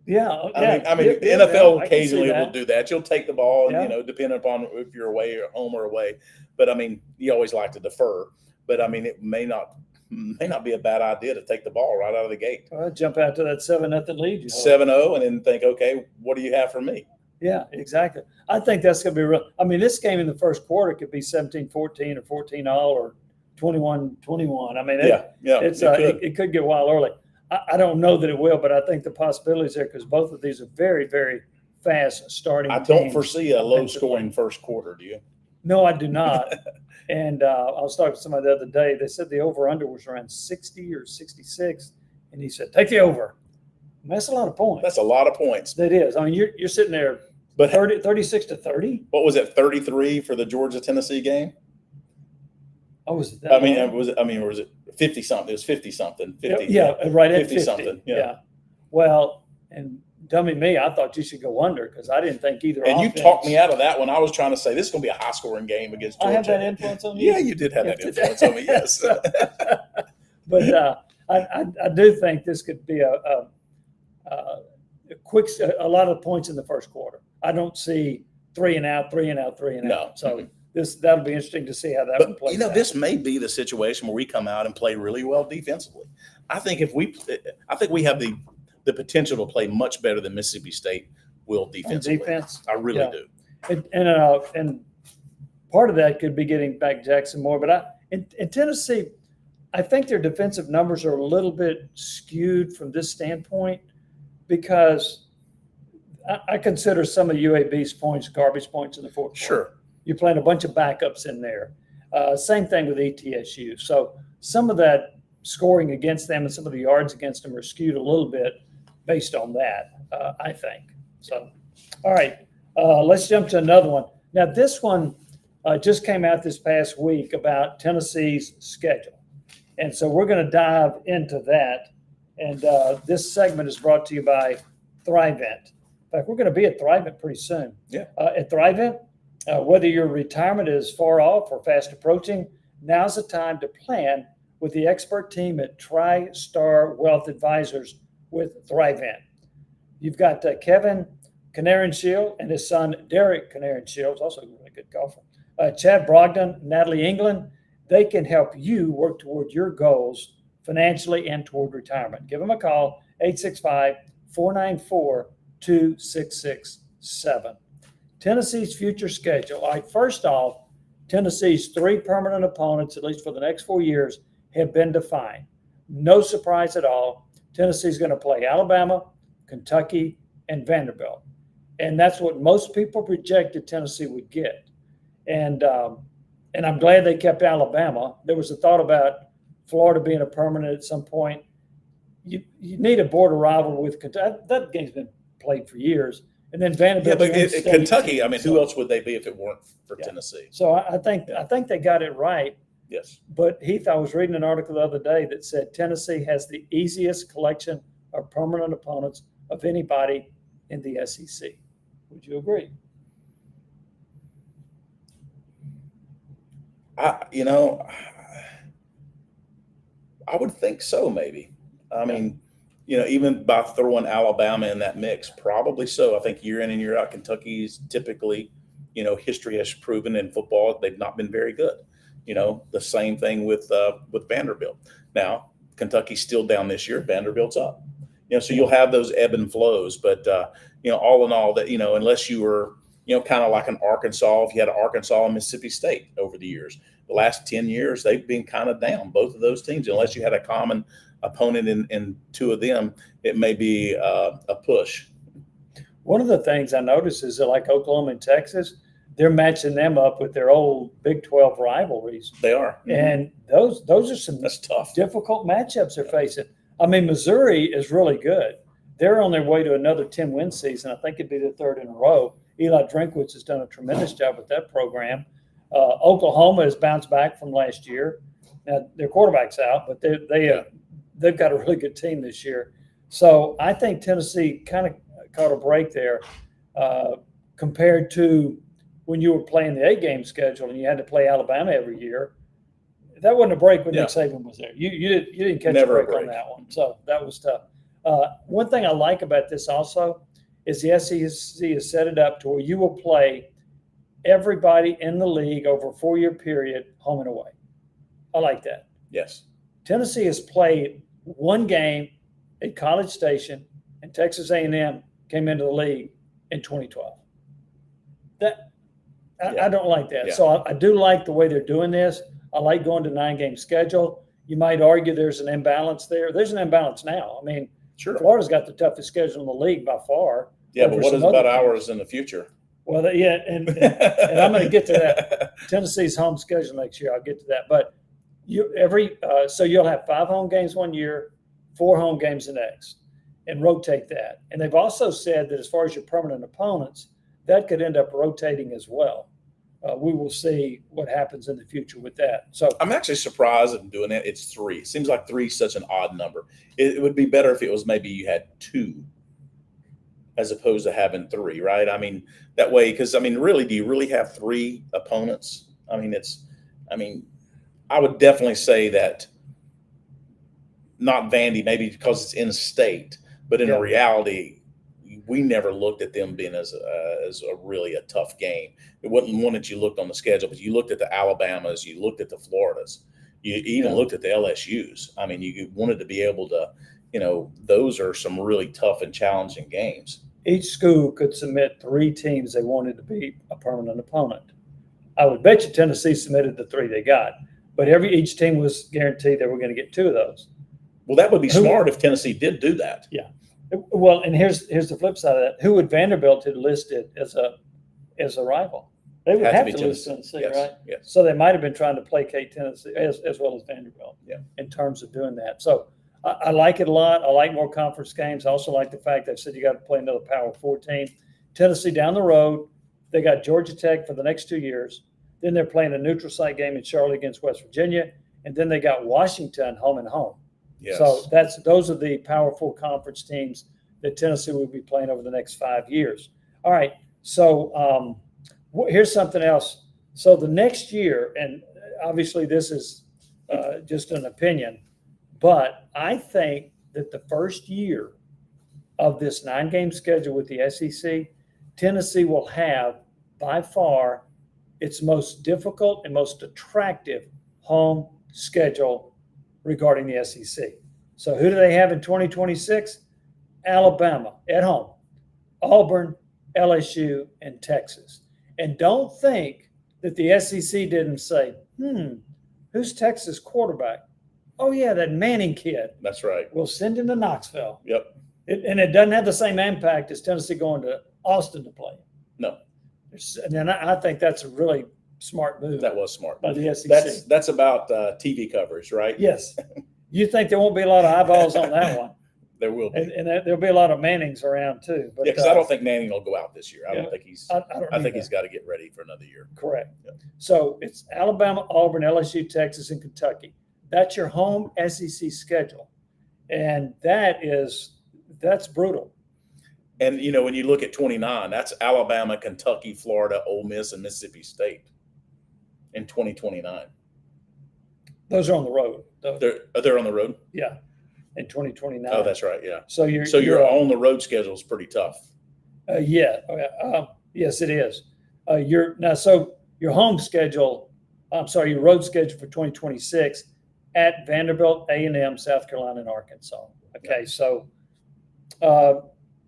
Yeah. I mean, NFL occasionally will do that. You'll take the ball, and, you know, depending upon if you're away or home or away. But, I mean, you always like to defer. But, I mean, it may not be a bad idea to take the ball right out of the gate. Well, jump out to that 7-0 lead. 7-0, and then think, okay, what do you have for me? Yeah, exactly. I think that's going to be real. I mean, this game in the first quarter could be 17-14 or 14-all or 21-21. I mean, it could get wild early. I don't know that it will, but I think the possibility is there because both of these are very, very fast starting I don't team foresee a offensively. low-scoring first quarter, do you? No, I do not. And I was talking to somebody the other day. They said the over-under was around 60 or 66. And he said, take the over. And that's a lot of points. That's a lot of points. That is. I mean, you're sitting there But 36-30. what was it, 33 for the Georgia-Tennessee game? Oh, was it that I mean, low? was it 50-something? It was 50-something. 50, Yeah, right at 50. something. Yeah. Well, and dummy me, I thought you should go under because I didn't think either. And you offense- talked me out of that when I was trying to say this is going to be a high-scoring game against Georgia. I have that influence on you. Yeah, you did have that influence on me, yes. But I do think this could be a lot of points in the first quarter. I don't see 3 and out. No. So that'll be interesting to see how that one But, plays out. this may be the situation where we come out and play really well defensively. I think we have the potential to play much better than Mississippi State will On defensively. defense. I really Yeah. do. And part of that could be getting back Jackson more. But in Tennessee, I think their defensive numbers are a little bit skewed from this standpoint because I consider some of UAB's points garbage points in the fourth quarter. Sure. You're playing a bunch of backups in there. Same thing with ETSU. So some of that scoring against them and some of the yards against them are skewed a little bit based on that, I think. So, all right, let's jump to another one. Now, this one just came out this past week about Tennessee's schedule. And so we're going to dive into that. And this segment is brought to you by Thrivent. In fact, we're going to be at Thrivent pretty soon. Yeah. At Thrivent, whether your retirement is far off or fast approaching, now's the time to plan with the expert team at TriStar Wealth Advisors with Thrivent. You've got Kevin Canarin-Shield and his son Derek Canarin-Shield, also a really good golfer. Chad Brogdon, Natalie England. They can help you work toward your goals financially and toward retirement. Give them a call, 865-494-2667. Tennessee's future schedule. All right, first off, Tennessee's 3 permanent opponents, at least for the next 4 years, have been defined. No surprise at all. Tennessee's going to play Alabama, Kentucky, and Vanderbilt. And that's what most people projected Tennessee would get. And I'm glad they kept Alabama. There was a thought about Florida being a permanent at some point. You need a border rival with Kentucky. That game's been played for years. And then Vanderbilt. Yeah, but Kentucky, I mean, who else would they be if it weren't for Tennessee? So I think they got it right. Yes. But Heath, I was reading an article the other day that said Tennessee has the easiest collection of permanent opponents of anybody in the SEC. Would you agree? I would think so, maybe. I mean, even by throwing Alabama in that mix, probably so. I think year in and year out, Kentucky's typically, history has proven in football they've not been very good. The same thing with Vanderbilt. Now, Kentucky's still down this year. Vanderbilt's up. So you'll have those ebb and flows. But, all in all, that, unless you were, kind of like an Arkansas, if you had an Arkansas and Mississippi State over the years, the last 10 years, they've been kind of down, both of those teams. Unless you had a common opponent in 2 of them, it may be a push. One of the things I noticed is that like Oklahoma and Texas, they're matching them up with their old Big 12 rivalries. They are. And those are some That's tough. difficult matchups they're facing. I mean, Missouri is really good. They're on their way to another 10-win season. I think it'd be the 3rd in a row. Eli Drinkwitz has done a tremendous job with that program. Oklahoma has bounced back from last year. Now, their quarterback's out, but they've got a really good team this year. So I think Tennessee kind of caught a break there compared to when you were playing the 8-game schedule and you had to play Alabama every year. That wasn't a break when Nick Saban was there. You didn't catch a break on that one. So that was tough. One thing I like about this also is the SEC has set it up to where you will play everybody in the league over a 4-year period, home and away. I like that. Yes. Tennessee has played 1 game at College Station, and Texas A&M came into the league in 2012. I don't like that. Yeah. So I do like the way they're doing this. I like going to 9-game schedule. You might argue there's an imbalance there. There's an imbalance now. I mean, Sure. Florida's got the toughest schedule in the league by far. Yeah, but over what some is about other teams. ours in the future? Well, yeah, and I'm going to get to that. Tennessee's home schedule next year. I'll get to that. But so you'll have 5 home games one year, 4 home games the next, and rotate that. And they've also said that as far as your permanent opponents, that could end up rotating as well. We will see what happens in the future with that. So I'm actually surprised at doing that. It's 3. It seems like 3 is such an odd number. It would be better if it was maybe you had 2 as opposed to having 3, right? I mean, that way, because I mean, really, do you really have 3 opponents? I mean, I would definitely say that not Vandy, maybe because it's in state, but in reality, we never looked at them being as a really a tough game. It wasn't one that you looked on the schedule, but you looked at the Alabamas, you looked at the Floridas, you even looked at the LSUs. I mean, you wanted to be able to, those are some really tough and challenging games. Each school could submit 3 teams they wanted to be a permanent opponent. I would bet you Tennessee submitted the 3 they got, but each team was guaranteed they were going to get 2 of those. Well, that would be smart if Tennessee did do that. Yeah. Well, and here's the flip side of that. Who would Vanderbilt have listed as a rival? They would have to list Tennessee, yes, right? Yes. So they might have been trying to placate Tennessee as well as Vanderbilt. Yeah. In terms of doing that. So I like it a lot. I like more conference games. I also like the fact they've said you got to play another Power 4 team. Tennessee down the road, they got Georgia Tech for the next 2 years. Then they're playing a neutral site game in Charlotte against West Virginia, and then they got Washington home and home. Yes. So those are the Power 4 conference teams that Tennessee will be playing over the next 5 years. All right. So here's something else. So the next year, and obviously this is just an opinion, but I think that the first year of this 9-game schedule with the SEC, Tennessee will have by far its most difficult and most attractive home schedule regarding the SEC. So who do they have in 2026? Alabama at home, Auburn, LSU, and Texas. And don't think that the SEC didn't say, who's Texas quarterback? Oh, yeah, that Manning kid. That's right. We'll send him to Knoxville. Yep. And it doesn't have the same impact as Tennessee going to Austin to play. No. And I think that's a really smart move. That was smart. By the SEC. That's about TV coverage, right? Yes. You think there won't be a lot of eyeballs on that one. There will be. And there'll be a lot of Mannings around too. But, because I don't think Manning will go out this year. I don't think he's. I think he's got to get ready for another year. Correct. Yeah. So it's Alabama, Auburn, LSU, Texas, and Kentucky. That's your home SEC schedule, and that's brutal. And when you look at 29, that's Alabama, Kentucky, Florida, Ole Miss, and Mississippi State in 2029. Those are on the road. They're on the road. Yeah. In 2029. Oh, that's right. Yeah. So your on the road schedule is pretty tough. Yeah. Yes, it is. So your home schedule. Your road schedule for 2026 at Vanderbilt, A&M, South Carolina, and Arkansas. Okay. Yeah. So,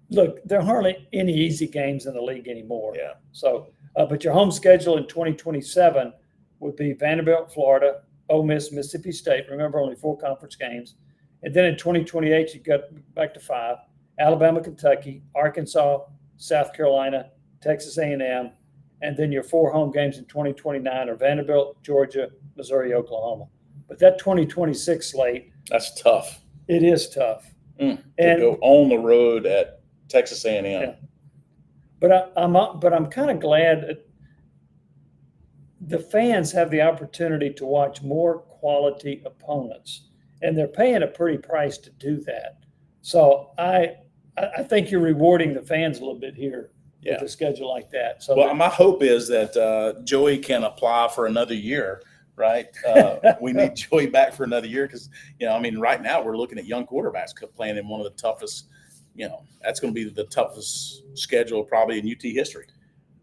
look, there are hardly any easy games in the league anymore. Yeah. So, but your home schedule in 2027 would be Vanderbilt, Florida, Ole Miss, Mississippi State. Remember, only 4 conference games. And then in 2028, you got back to 5, Alabama, Kentucky, Arkansas, South Carolina, Texas A&M, and then your 4 home games in 2029 are Vanderbilt, Georgia, Missouri, Oklahoma. But that 2026 slate, that's tough. It is tough. And to go on the road at Texas A&M. Yeah. But I'm kind of glad that the fans have the opportunity to watch more quality opponents. And they're paying a pretty price to do that. So I think you're rewarding the fans a little bit here with a schedule like that. So my hope is that Joey can apply for another year, right? We need Joey back for another year because, right now we're looking at young quarterbacks playing in one of the toughest, that's going to be the toughest schedule probably in UT history.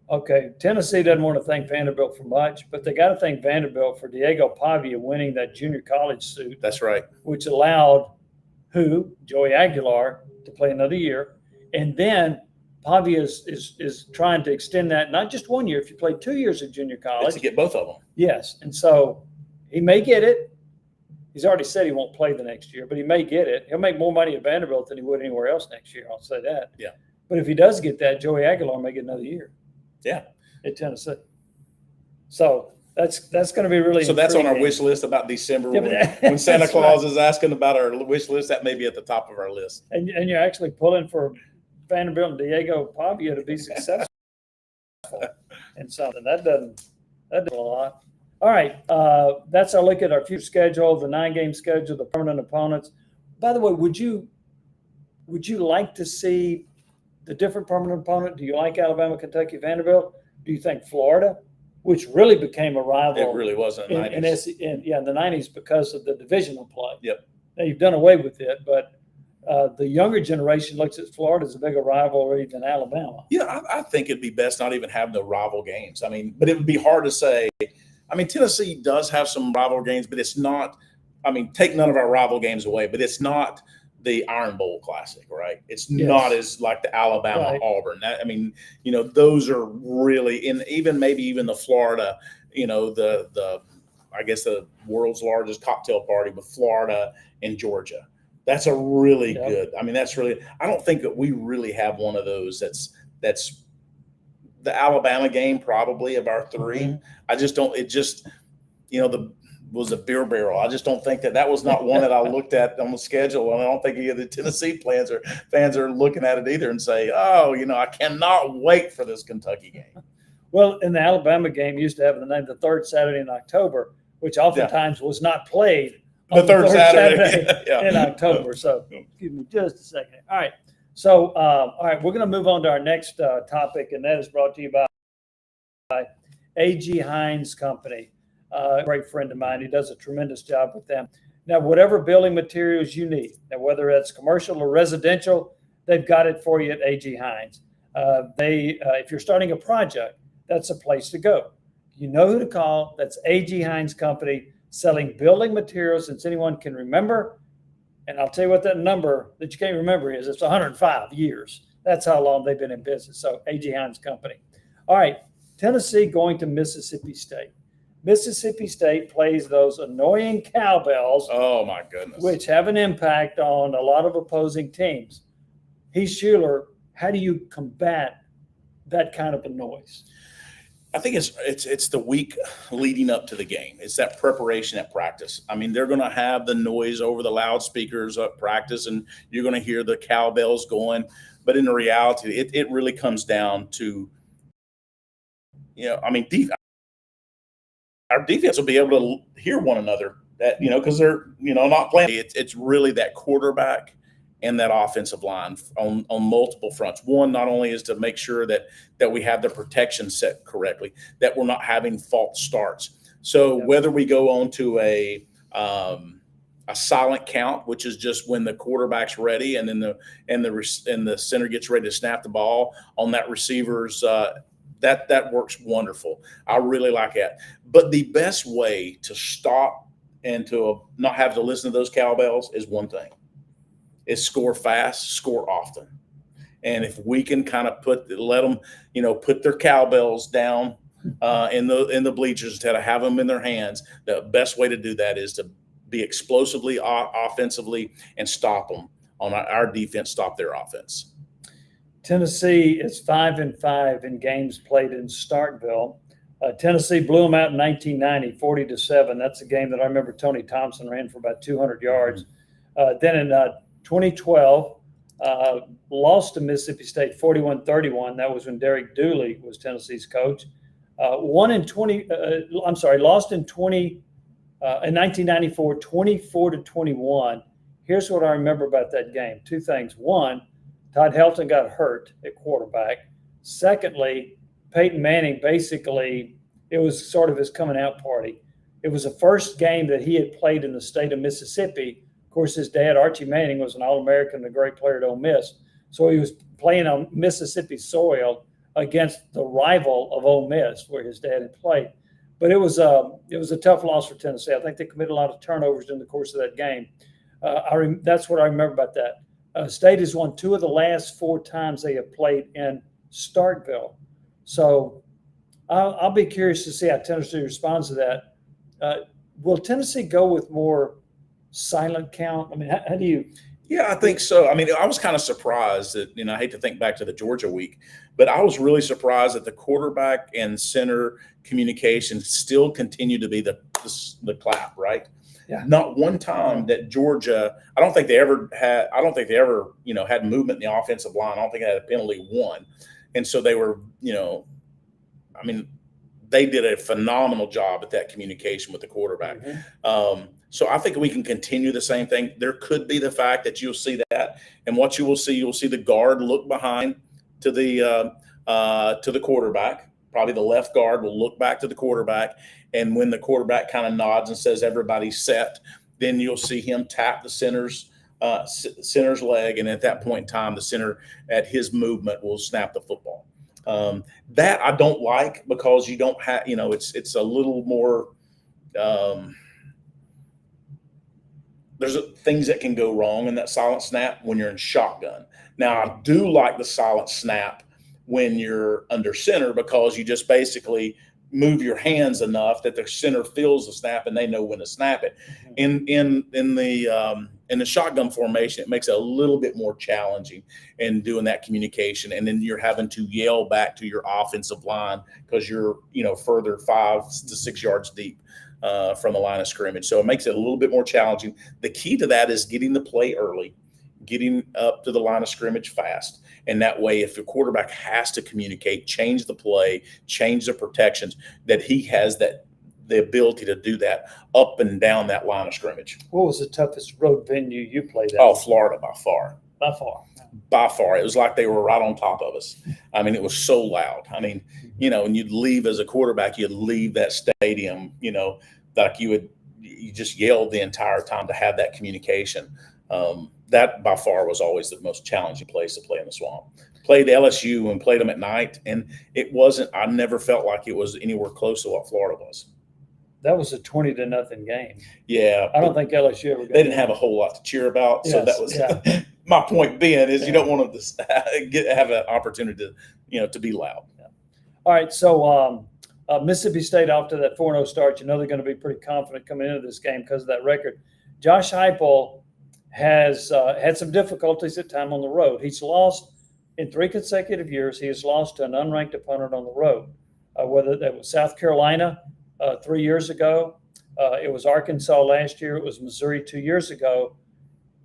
Okay, Tennessee doesn't want to thank Vanderbilt for much, but they got to thank Vanderbilt for Diego Pavia winning that junior college suit. That's right. Which allowed Joey Aguilar, to play another year. And then Pavia is trying to extend that, not just 1 year. If you play 2 years of junior college. To get both of them. Yes. And so he may get it. He's already said he won't play the next year, but he may get it. He'll make more money at Vanderbilt than he would anywhere else next year. I'll say that. Yeah. But if he does get that, Joey Aguilar may get another year. Yeah. At Tennessee. So that's going to be really. So that's on our intriguing. wish list about December Yeah, when Santa that's Claus right. is asking about our wish list. That may be at the top of our list. And you're actually pulling for Vanderbilt and Diego Pavia to be successful in something. That doesn't a lot. All right. That's our look at our future schedule, the 9-game schedule, the permanent opponents. By the way, would you like to see the different permanent opponent? Do you like Alabama, Kentucky, Vanderbilt? Do you think Florida, which really became a rival? It really was in the 90s. In the 90s because of the divisional play. Yep. Now you've done away with it, but the younger generation looks at Florida as a bigger rivalry than Alabama. Yeah, I think it'd be best not even have the rival games. I mean, but it would be hard to say. I mean, Tennessee does have some rival games, but it's not. I mean, take none of our rival games away, but it's not the Iron Bowl Classic, right? It's not as like the Alabama Auburn. Those are really maybe even the Florida, the I guess the world's largest cocktail party with Florida and Georgia. That's a really good. I mean, that's really. I don't think that we really have one of those. That's the Alabama game probably of our three. Mm-hmm. I just don't. It just was a beer barrel. I just don't think that was not one that I looked at on the schedule, and I don't think any of the Tennessee fans are looking at it either and say, "Oh, I cannot wait for this Kentucky game." Well, and the Alabama game used to have the name the third Saturday in October, which oftentimes was not played on the third Saturday in October. So, give me just a second. All right. So, all right, we're going to move on to our next topic, and that is brought to you by A.G. Hyams Company. A great friend of mine. He does a tremendous job with them. Now, whatever building materials you need, now whether it's commercial or residential, they've got it for you at A.G. Hyams. If you're starting a project, that's a place to go. You know who to call. That's A.G. Hyams Company, selling building materials since anyone can remember. And I'll tell you what that number that you can't remember is. It's 105 years. That's how long they've been in business. So A.G. Hyams Company. All right, Tennessee going to Mississippi State. Mississippi State plays those annoying cowbells. Oh, my goodness. Which have an impact on a lot of opposing teams. Heath Shuler, how do you combat that kind of a noise? I think it's the week leading up to the game. It's that preparation at practice. I mean, they're going to have the noise over the loudspeakers at practice, and you're going to hear the cowbells going. But in the reality, it really comes down to, our defense will be able to hear one another, because they're, not playing. It's really that quarterback and that offensive line on multiple fronts. One, not only is to make sure that we have the protection set correctly, that we're not having false starts. So whether we go on to a silent count, which is just when the quarterback's ready and then the center gets ready to snap the ball on that receiver's that works wonderful. I really like that. But the best way to stop and to not have to listen to those cowbells is one thing. Is score fast, score often. And if we can kind of let them, put their cowbells down in the bleachers instead of have them in their hands, the best way to do that is to be explosively offensively and stop them on our defense, stop their offense. Tennessee is 5-5 in games played in Starkville. Tennessee blew them out in 1990, 40-7. That's a game that I remember Tony Thompson ran for about 200 yards. Then in 2012, lost to Mississippi State 41-31. That was when Derek Dooley was Tennessee's coach. Lost in 1994, 24-21. Here's what I remember about that game. Two things. One, Todd Helton got hurt at quarterback. Secondly, Peyton Manning basically, it was sort of his coming out party. It was the first game that he had played in the state of Mississippi. Of course, his dad, Archie Manning, was an All-American and a great player at Ole Miss. So he was playing on Mississippi soil against the rival of Ole Miss, where his dad had played. But it was a tough loss for Tennessee. I think they committed a lot of turnovers during the course of that game. That's what I remember about that. State has won 2 of the last 4 times they have played in Starkville. So I'll be curious to see how Tennessee responds to that. Will Tennessee go with more silent count? I mean, how do you Yeah, I think so. I mean, I was kind of surprised that, I hate to think back to the Georgia week, but I was really surprised that the quarterback and center communication still continue to be the clap, right? Yeah. Not one time that Georgia, I don't think they ever, had movement in the offensive line. I don't think they had a penalty one. And so they were, they did a phenomenal job at that communication with the quarterback. Mm-hmm. So I think we can continue the same thing. There could be the fact that you'll see that, and what you'll see the guard look behind to the quarterback. Probably the left guard will look back to the quarterback, and when the quarterback kind of nods and says everybody's set, then you'll see him tap the center's leg, and at that point in time, the center at his movement will snap the football. That I don't like, because you don't have, it's a little more. There's things that can go wrong in that silent snap when you're in shotgun. Now, I do like the silent snap when you're under center, because you just basically move your hands enough that the center feels the snap and they know when to snap it. Mm-hmm. In the shotgun formation, it makes it a little bit more challenging in doing that communication, and then you're having to yell back to your offensive line because you're further 5 to 6 yards deep from the line of scrimmage. So it makes it a little bit more challenging. The key to that is getting the play early, getting up to the line of scrimmage fast. And that way, if the quarterback has to communicate, change the play, change the protections, that he has the ability to do that up and down that line of scrimmage. What was the toughest road venue you played at? Oh, Florida, by far. By far. By far. It was like they were right on top of us. I mean, it was so loud. I mean, when you'd leave as a quarterback, you'd leave that stadium, like you just yelled the entire time to have that communication. That by far was always the most challenging place to play in the Swamp. Played LSU and played them at night, and I never felt like it was anywhere close to what Florida was. That was a 20-0 game. Yeah. I don't think LSU ever got They didn't have a whole lot to cheer about. Yes, so that was my point being is you don't want them to have an opportunity to be loud. Yeah. All right. So Mississippi State, off to that 4-0 start, they're going to be pretty confident coming into this game because of that record. Josh Heupel has had some difficulties at time on the road. He's lost in 3 consecutive years. He has lost to an unranked opponent on the road, whether that was South Carolina 3 years ago, it was Arkansas last year, it was Missouri 2 years ago.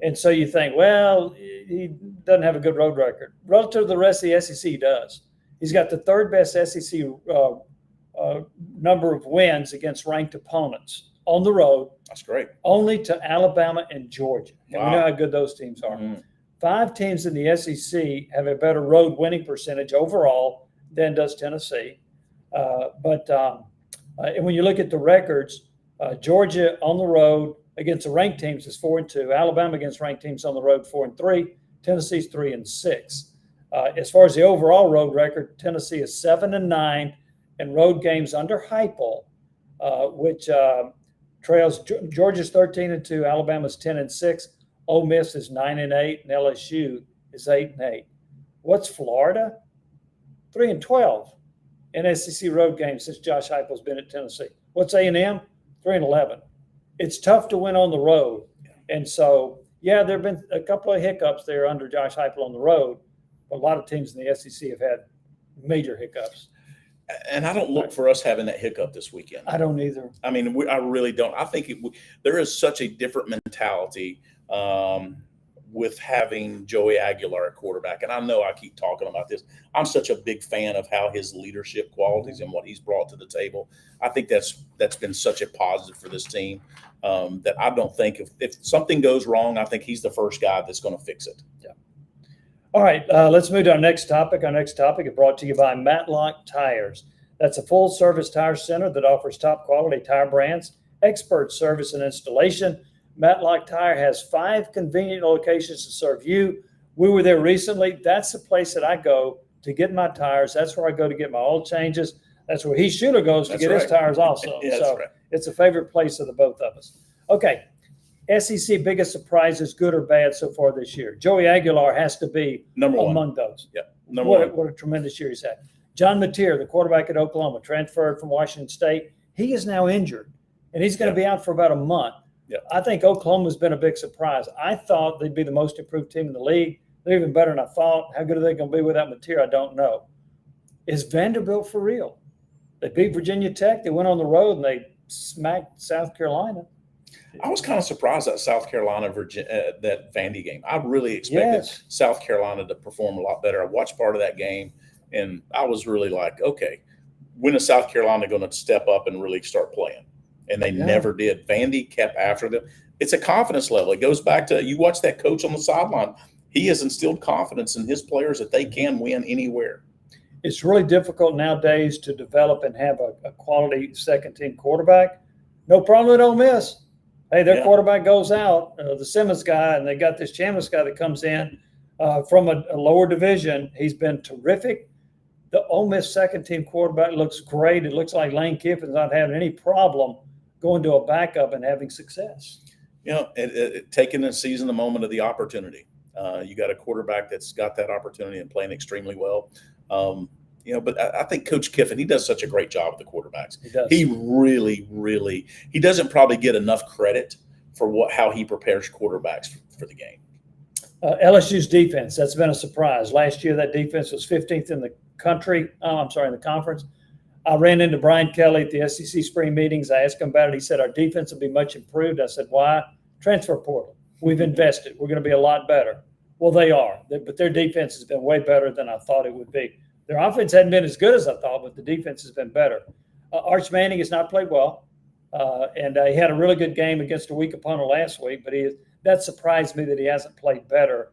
And so you think, well, he doesn't have a good road record. Relative to the rest of the SEC, he does. He's got the third best SEC number of wins against ranked opponents on the road. That's great. Only to Alabama and Georgia. And we know how good those teams are. Mm-hmm. 5 teams in the SEC have a better road winning percentage overall than does Tennessee. And when you look at the records, Georgia on the road against the ranked teams is 4-2. Alabama against ranked teams on the road 4-3. Tennessee's 3-6. As far as the overall road record, Tennessee is 7-9 in road games under Heupel, which trails Georgia's 13-2, Alabama's 10-6, Ole Miss is 9-8, and LSU is 8-8. What's Florida? 3-12 in SEC road games since Josh Heupel's been at Tennessee. What's A&M? 3-11. It's tough to win on the road, and so there have been a couple of hiccups there under Josh Heupel on the road. But a lot of teams in the SEC have had major hiccups. And I don't look for us having that hiccup this weekend. I don't either. I mean, I really don't. I think there is such a different mentality with having Joey Aguilar at quarterback. And I know I keep talking about this. I'm such a big fan of how his leadership qualities and what he's brought to the table. I think that's been such a positive for this team that I don't think if something goes wrong, I think he's the first guy that's going to fix it. Yeah. All right, let's move to our next topic. Our next topic is brought to you by Matlock Tires. That's a full-service tire center that offers top-quality tire brands, expert service and installation. Matlock Tire has 5 convenient locations to serve you. We were there recently. That's the place that I go to get my tires. That's where I go to get my oil changes. That's where Heath Shuler goes to get his tires also. Yeah, so it's a favorite place of the both of us. Okay. SEC biggest surprises, good or bad, so far this year. Joey Aguilar has to be among those. Yeah, what a tremendous year he's had. John Mateer, the quarterback at Oklahoma, transferred from Washington State. He is now injured, and he's going to be out for about a month. Yep. I think Oklahoma's been a big surprise. I thought they'd be the most improved team in the league. They're even better than I thought. How good are they going to be without material? I don't know. Is Vanderbilt for real? They beat Virginia Tech. They went on the road and they smacked South Carolina. I was kind of surprised at South Carolina, Virginia, that Vandy game. I really expected South Carolina to perform a lot better. I watched part of that game, and I was really like, okay, when is South Carolina going to step up and really start playing? And they never did. Vandy kept after them. It's a confidence level. It goes back to, you watch that coach on the sideline. He has instilled confidence in his players that they can win anywhere. It's really difficult nowadays to develop and have a quality second-team quarterback. No problem at Ole Miss. Hey, their quarterback goes out, the Simmons guy, and they got this Chambliss guy that comes in from a lower division. He's been terrific. The Ole Miss second-team quarterback looks great. It looks like Lane Kiffin's not having any problem going to a backup and having success. You know, taking and seizing the moment of the opportunity. You got a quarterback that's got that opportunity and playing extremely well. You know, but I think Coach Kiffin, he does such a great job with the quarterbacks. He does. He really, he doesn't probably get enough credit for how he prepares quarterbacks for the game. LSU's defense, that's been a surprise. Last year, that defense was 15th in the country. In the conference. I ran into Brian Kelly at the SEC spring meetings. I asked him about it. He said, our defense will be much improved. I said, why? Transfer portal. We've invested. We're going to be a lot better. Well, they are. But their defense has been way better than I thought it would be. Their offense hadn't been as good as I thought, but the defense has been better. Arch Manning has not played well, and he had a really good game against a weak opponent last week, but that surprised me that he hasn't played better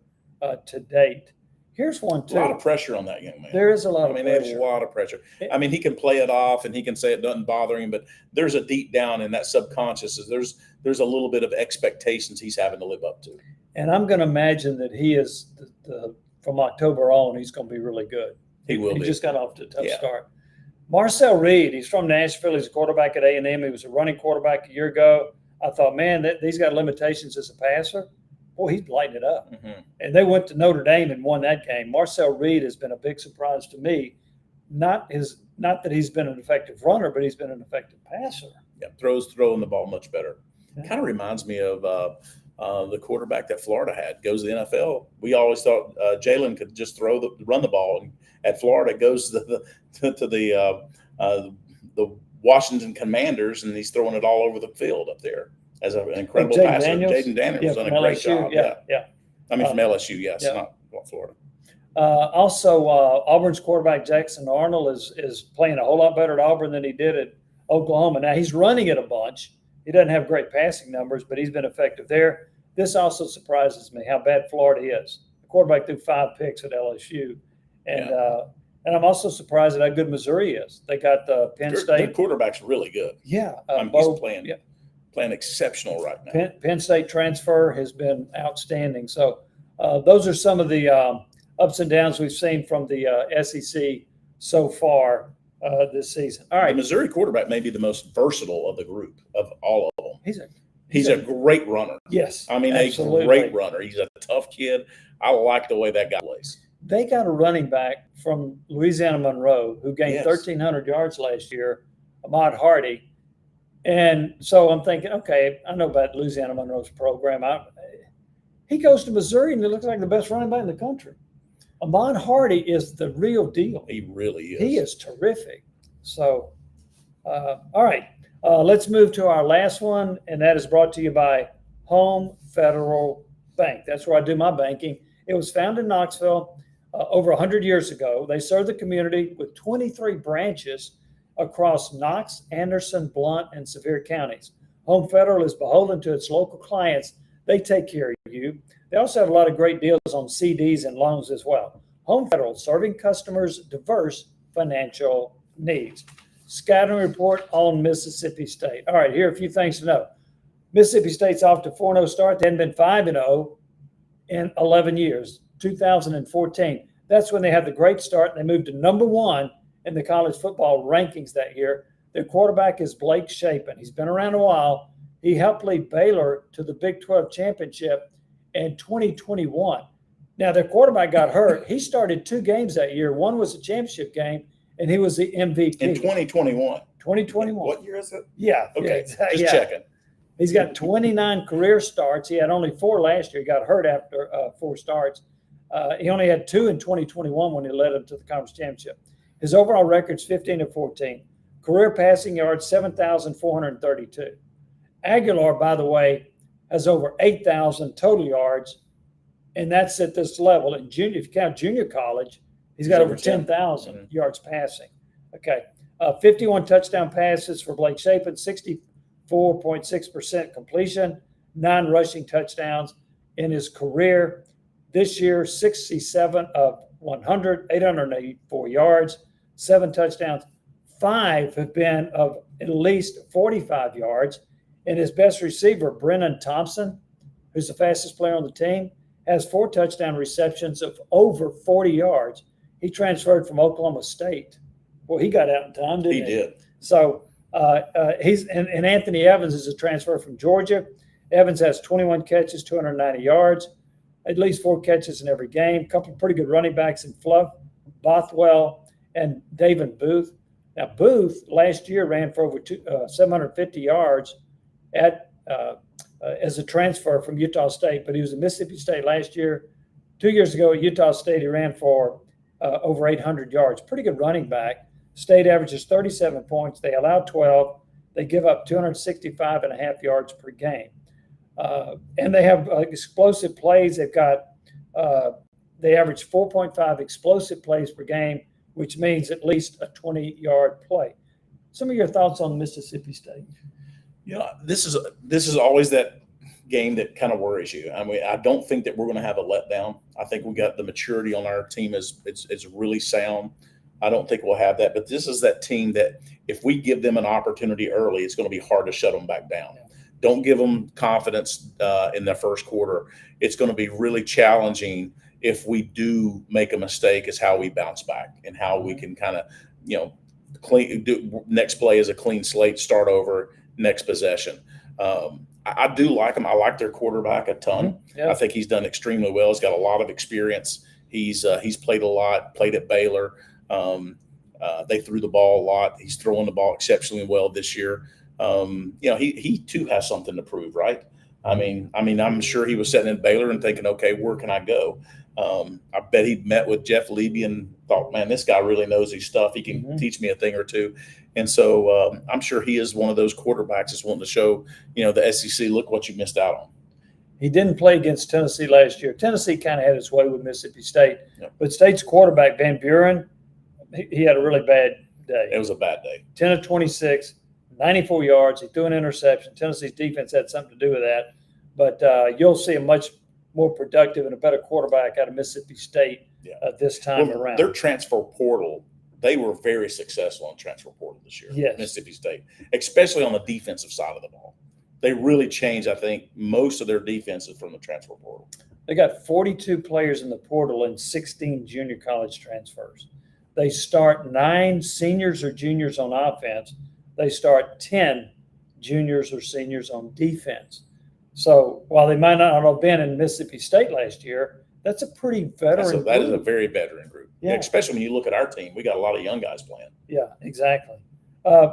to date. Here's one, too. A lot of pressure on that young man. There is a lot of pressure. There's a lot of pressure. I mean, he can play it off and he can say it doesn't bother him, but there's a deep down in that subconscious. There's a little bit of expectations he's having to live up to. And I'm going to imagine that he is, from October on, he's going to be really good. He will be. He just got off to a tough start. Marcel Reed, he's from Nashville. He's a quarterback at A&M. He was a running quarterback a year ago. I thought, man, he's got limitations as a passer. Boy, he's lighting it up. Mm-hmm. And they went to Notre Dame and won that game. Marcel Reed has been a big surprise to me. Not that he's been an effective runner, but he's been an effective passer. Yeah, throwing the ball much better. Yeah. Kind of reminds me of the quarterback that Florida had. Goes to the NFL. We always thought Jalen could just run the ball. And at Florida, goes to the Washington Commanders, and he's throwing it all over the field up there. As an incredible passer. Jaden Daniels done a great job. Yeah. I mean, from LSU, yes, not Florida. Also, Auburn's quarterback Jackson Arnold is playing a whole lot better at Auburn than he did at Oklahoma. Now, he's running it a bunch. He doesn't have great passing numbers, but he's been effective there. This also surprises me how bad Florida is. The quarterback threw 5 picks at LSU. And I'm also surprised at how good Missouri is. They got Penn State. Their quarterback's really good. Yeah. He's playing exceptional right now. Penn State transfer has been outstanding. So those are some of the ups and downs we've seen from the SEC so far this season. All right. The Missouri quarterback may be the most versatile of the group, of all of them. He's a great runner. Yes. I mean, absolutely. A great runner. He's a tough kid. I like the way that guy plays. They got a running back from Louisiana Monroe who gained 1,300 yards last year, Ahmad Hardy. And so I'm thinking, okay, I know about Louisiana Monroe's program. He goes to Missouri, and he looks like the best running back in the country. Ahmad Hardy is the real deal. He really is. He is terrific. So, all right, let's move to our last one, and that is brought to you by Home Federal Bank. That's where I do my banking. It was founded in Knoxville over 100 years ago. They serve the community with 23 branches across Knox, Anderson, Blount, and Sevier counties. Home Federal is beholden to its local clients. They take care of you. They also have a lot of great deals on CDs and loans as well. Home Federal, serving customers' diverse financial needs. Scouting report on Mississippi State. All right, here are a few things to know. Mississippi State's off to 4-0 start. They hadn't been 5-0 in 11 years, 2014. That's when they had the great start. They moved to number 1 in the college football rankings that year. Their quarterback is Blake Shapen. He's been around a while. He helped lead Baylor to the Big 12 championship in 2021. Now, their quarterback got hurt. He started 2 games that year. One was a championship game, and he was the MVP. In 2021. 2021. What year is it? Yeah. Okay, yeah, just checking. He's got 29 career starts. He had only 4 last year. He got hurt after 4 starts. He only had 2 in 2021 when he led them to the conference championship. His overall record's 15-14. Career passing yards, 7,432. Aguilar, by the way, has over 8,000 total yards, and that's at this level. In junior, if you count junior college, he's got over 10,000 yards passing. Okay. 51 touchdown passes for Blake Shapen, 64.6% completion, 9 rushing touchdowns in his career. This year, 67 of 100, 884 yards, 7 touchdowns. 5 have been of at least 45 yards. And his best receiver, Brennan Thompson, who's the fastest player on the team, has 4 touchdown receptions of over 40 yards. He transferred from Oklahoma State. Well, he got out in time, didn't he? He did. So and Anthony Evans is a transfer from Georgia. Evans has 21 catches, 290 yards, at least 4 catches in every game. A couple of pretty good running backs in Fluff, Bothwell, and David Booth. Now, Booth last year ran for over 750 yards as a transfer from Utah State, but he was at Mississippi State last year. 2 years ago at Utah State, he ran for over 800 yards. Pretty good running back. State averages 37 points. They allow 12. They give up 265.5 yards per game. And they have explosive plays. They've got they average 4.5 explosive plays per game, which means at least a 20-yard play. Some of your thoughts on Mississippi State? Yeah, this is always that game that kind of worries you. I mean, I don't think that we're going to have a letdown. I think we got the maturity on our team is really sound. I don't think we'll have that, but this is that team that if we give them an opportunity early, it's going to be hard to shut them back down. Yeah. Don't give them confidence in the first quarter. It's going to be really challenging if we do make a mistake, is how we bounce back and how we can kind of, next play is a clean slate, start over, next possession. I do like them. I like their quarterback a ton. Yeah. I think he's done extremely well. He's got a lot of experience. He's played a lot, played at Baylor. They threw the ball a lot. He's throwing the ball exceptionally well this year. He too has something to prove, right? I mean, I'm sure he was sitting in Baylor and thinking, okay, where can I go? I bet he met with Jeff Levy and thought, man, this guy really knows his stuff. He can teach me a thing or two. And so I'm sure he is one of those quarterbacks that's wanting to show, the SEC, look what you missed out on. He didn't play against Tennessee last year. Tennessee kind of had its way with Mississippi State. Yep. But State's quarterback, Van Buren, he had a really bad day. It was a bad day. 10 of 26, 94 yards. He threw an interception. Tennessee's defense had something to do with that. But you'll see a much more productive and a better quarterback out of Mississippi State this time around. Their transfer portal, they were very successful in transfer portal this year. Yes. Mississippi State, especially on the defensive side of the ball. They really changed, I think, most of their defenses from the transfer portal. They got 42 players in the portal and 16 junior college transfers. They start 9 seniors or juniors on offense. They start 10 juniors or seniors on defense. So while they might not have been in Mississippi State last year, that's a pretty veteran group. That is a very veteran group. Yeah. Especially when you look at our team. We got a lot of young guys playing. Yeah, exactly.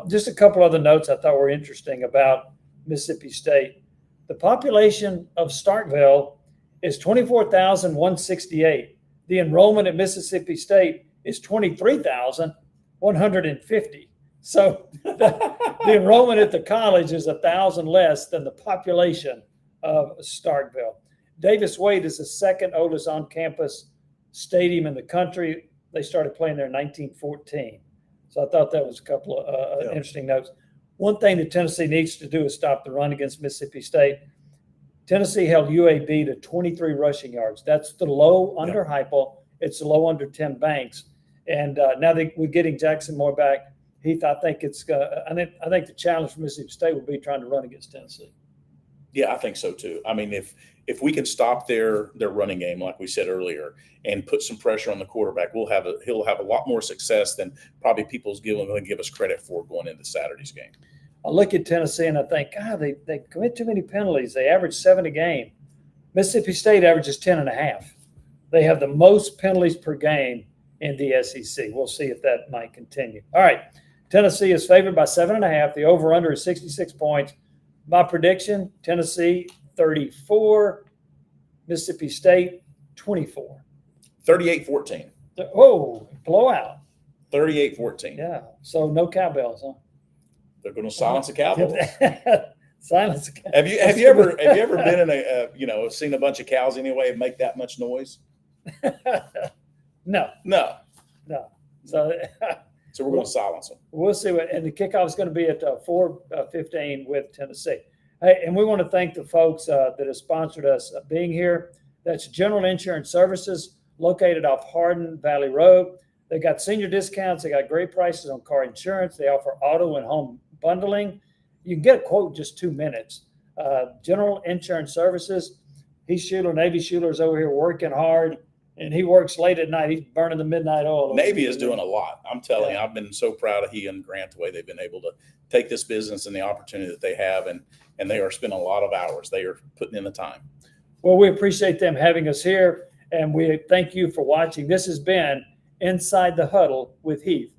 Just a couple other notes I thought were interesting about Mississippi State. The population of Starkville is 24,168. The enrollment at Mississippi State is 23,150. So the enrollment at the college is 1,000 less than the population of Starkville. Davis Wade is the second oldest on-campus stadium in the country. They started playing there in 1914. So I thought that was a couple of interesting notes. One thing that Tennessee needs to do is stop the run against Mississippi State. Tennessee held UAB to 23 rushing yards. That's the low under Heupel. It's the low under Tim Banks. And now we're getting Jackson Moore back. Heath, I think I think the challenge for Mississippi State will be trying to run against Tennessee. Yeah, I think so too. I mean, if we can stop their running game, like we said earlier, and put some pressure on the quarterback, he'll have a lot more success than probably people's going to give us credit for going into Saturday's game. I look at Tennessee and I think, God, they commit too many penalties. They average 7 a game. Mississippi State averages 10.5. They have the most penalties per game in the SEC. We'll see if that might continue. All right. Tennessee is favored by 7.5. The over-under is 66 points. My prediction, Tennessee 34, Mississippi State 24. 38-14. Oh, blowout. 38-14. Yeah. So no cowbells, huh? They're going to silence the Cowboys. Silence. Have you ever been in a seen a bunch of cows anyway and make that much noise? No. So we're going to silence them. we'll see what, and the kickoff is going to be at 4:15 with Tennessee. Hey, and we want to thank the folks that have sponsored us being here. That's General Insurance Services, located off Hardin Valley Road. They got senior discounts. They got great prices on car insurance. They offer auto and home bundling. You can get a quote in just 2 minutes. General Insurance Services. Heath Shuler, Navy Shuler's over here working hard, and he works late at night. He's burning the midnight oil. Navy is doing a lot. I'm telling you, I've been so proud of he and Grant the way they've been able to take this business and the opportunity that they have, and they are spending a lot of hours. They are putting in the time. Well, we appreciate them having us here, and we thank you for watching. This has been Inside the Huddle with Heath.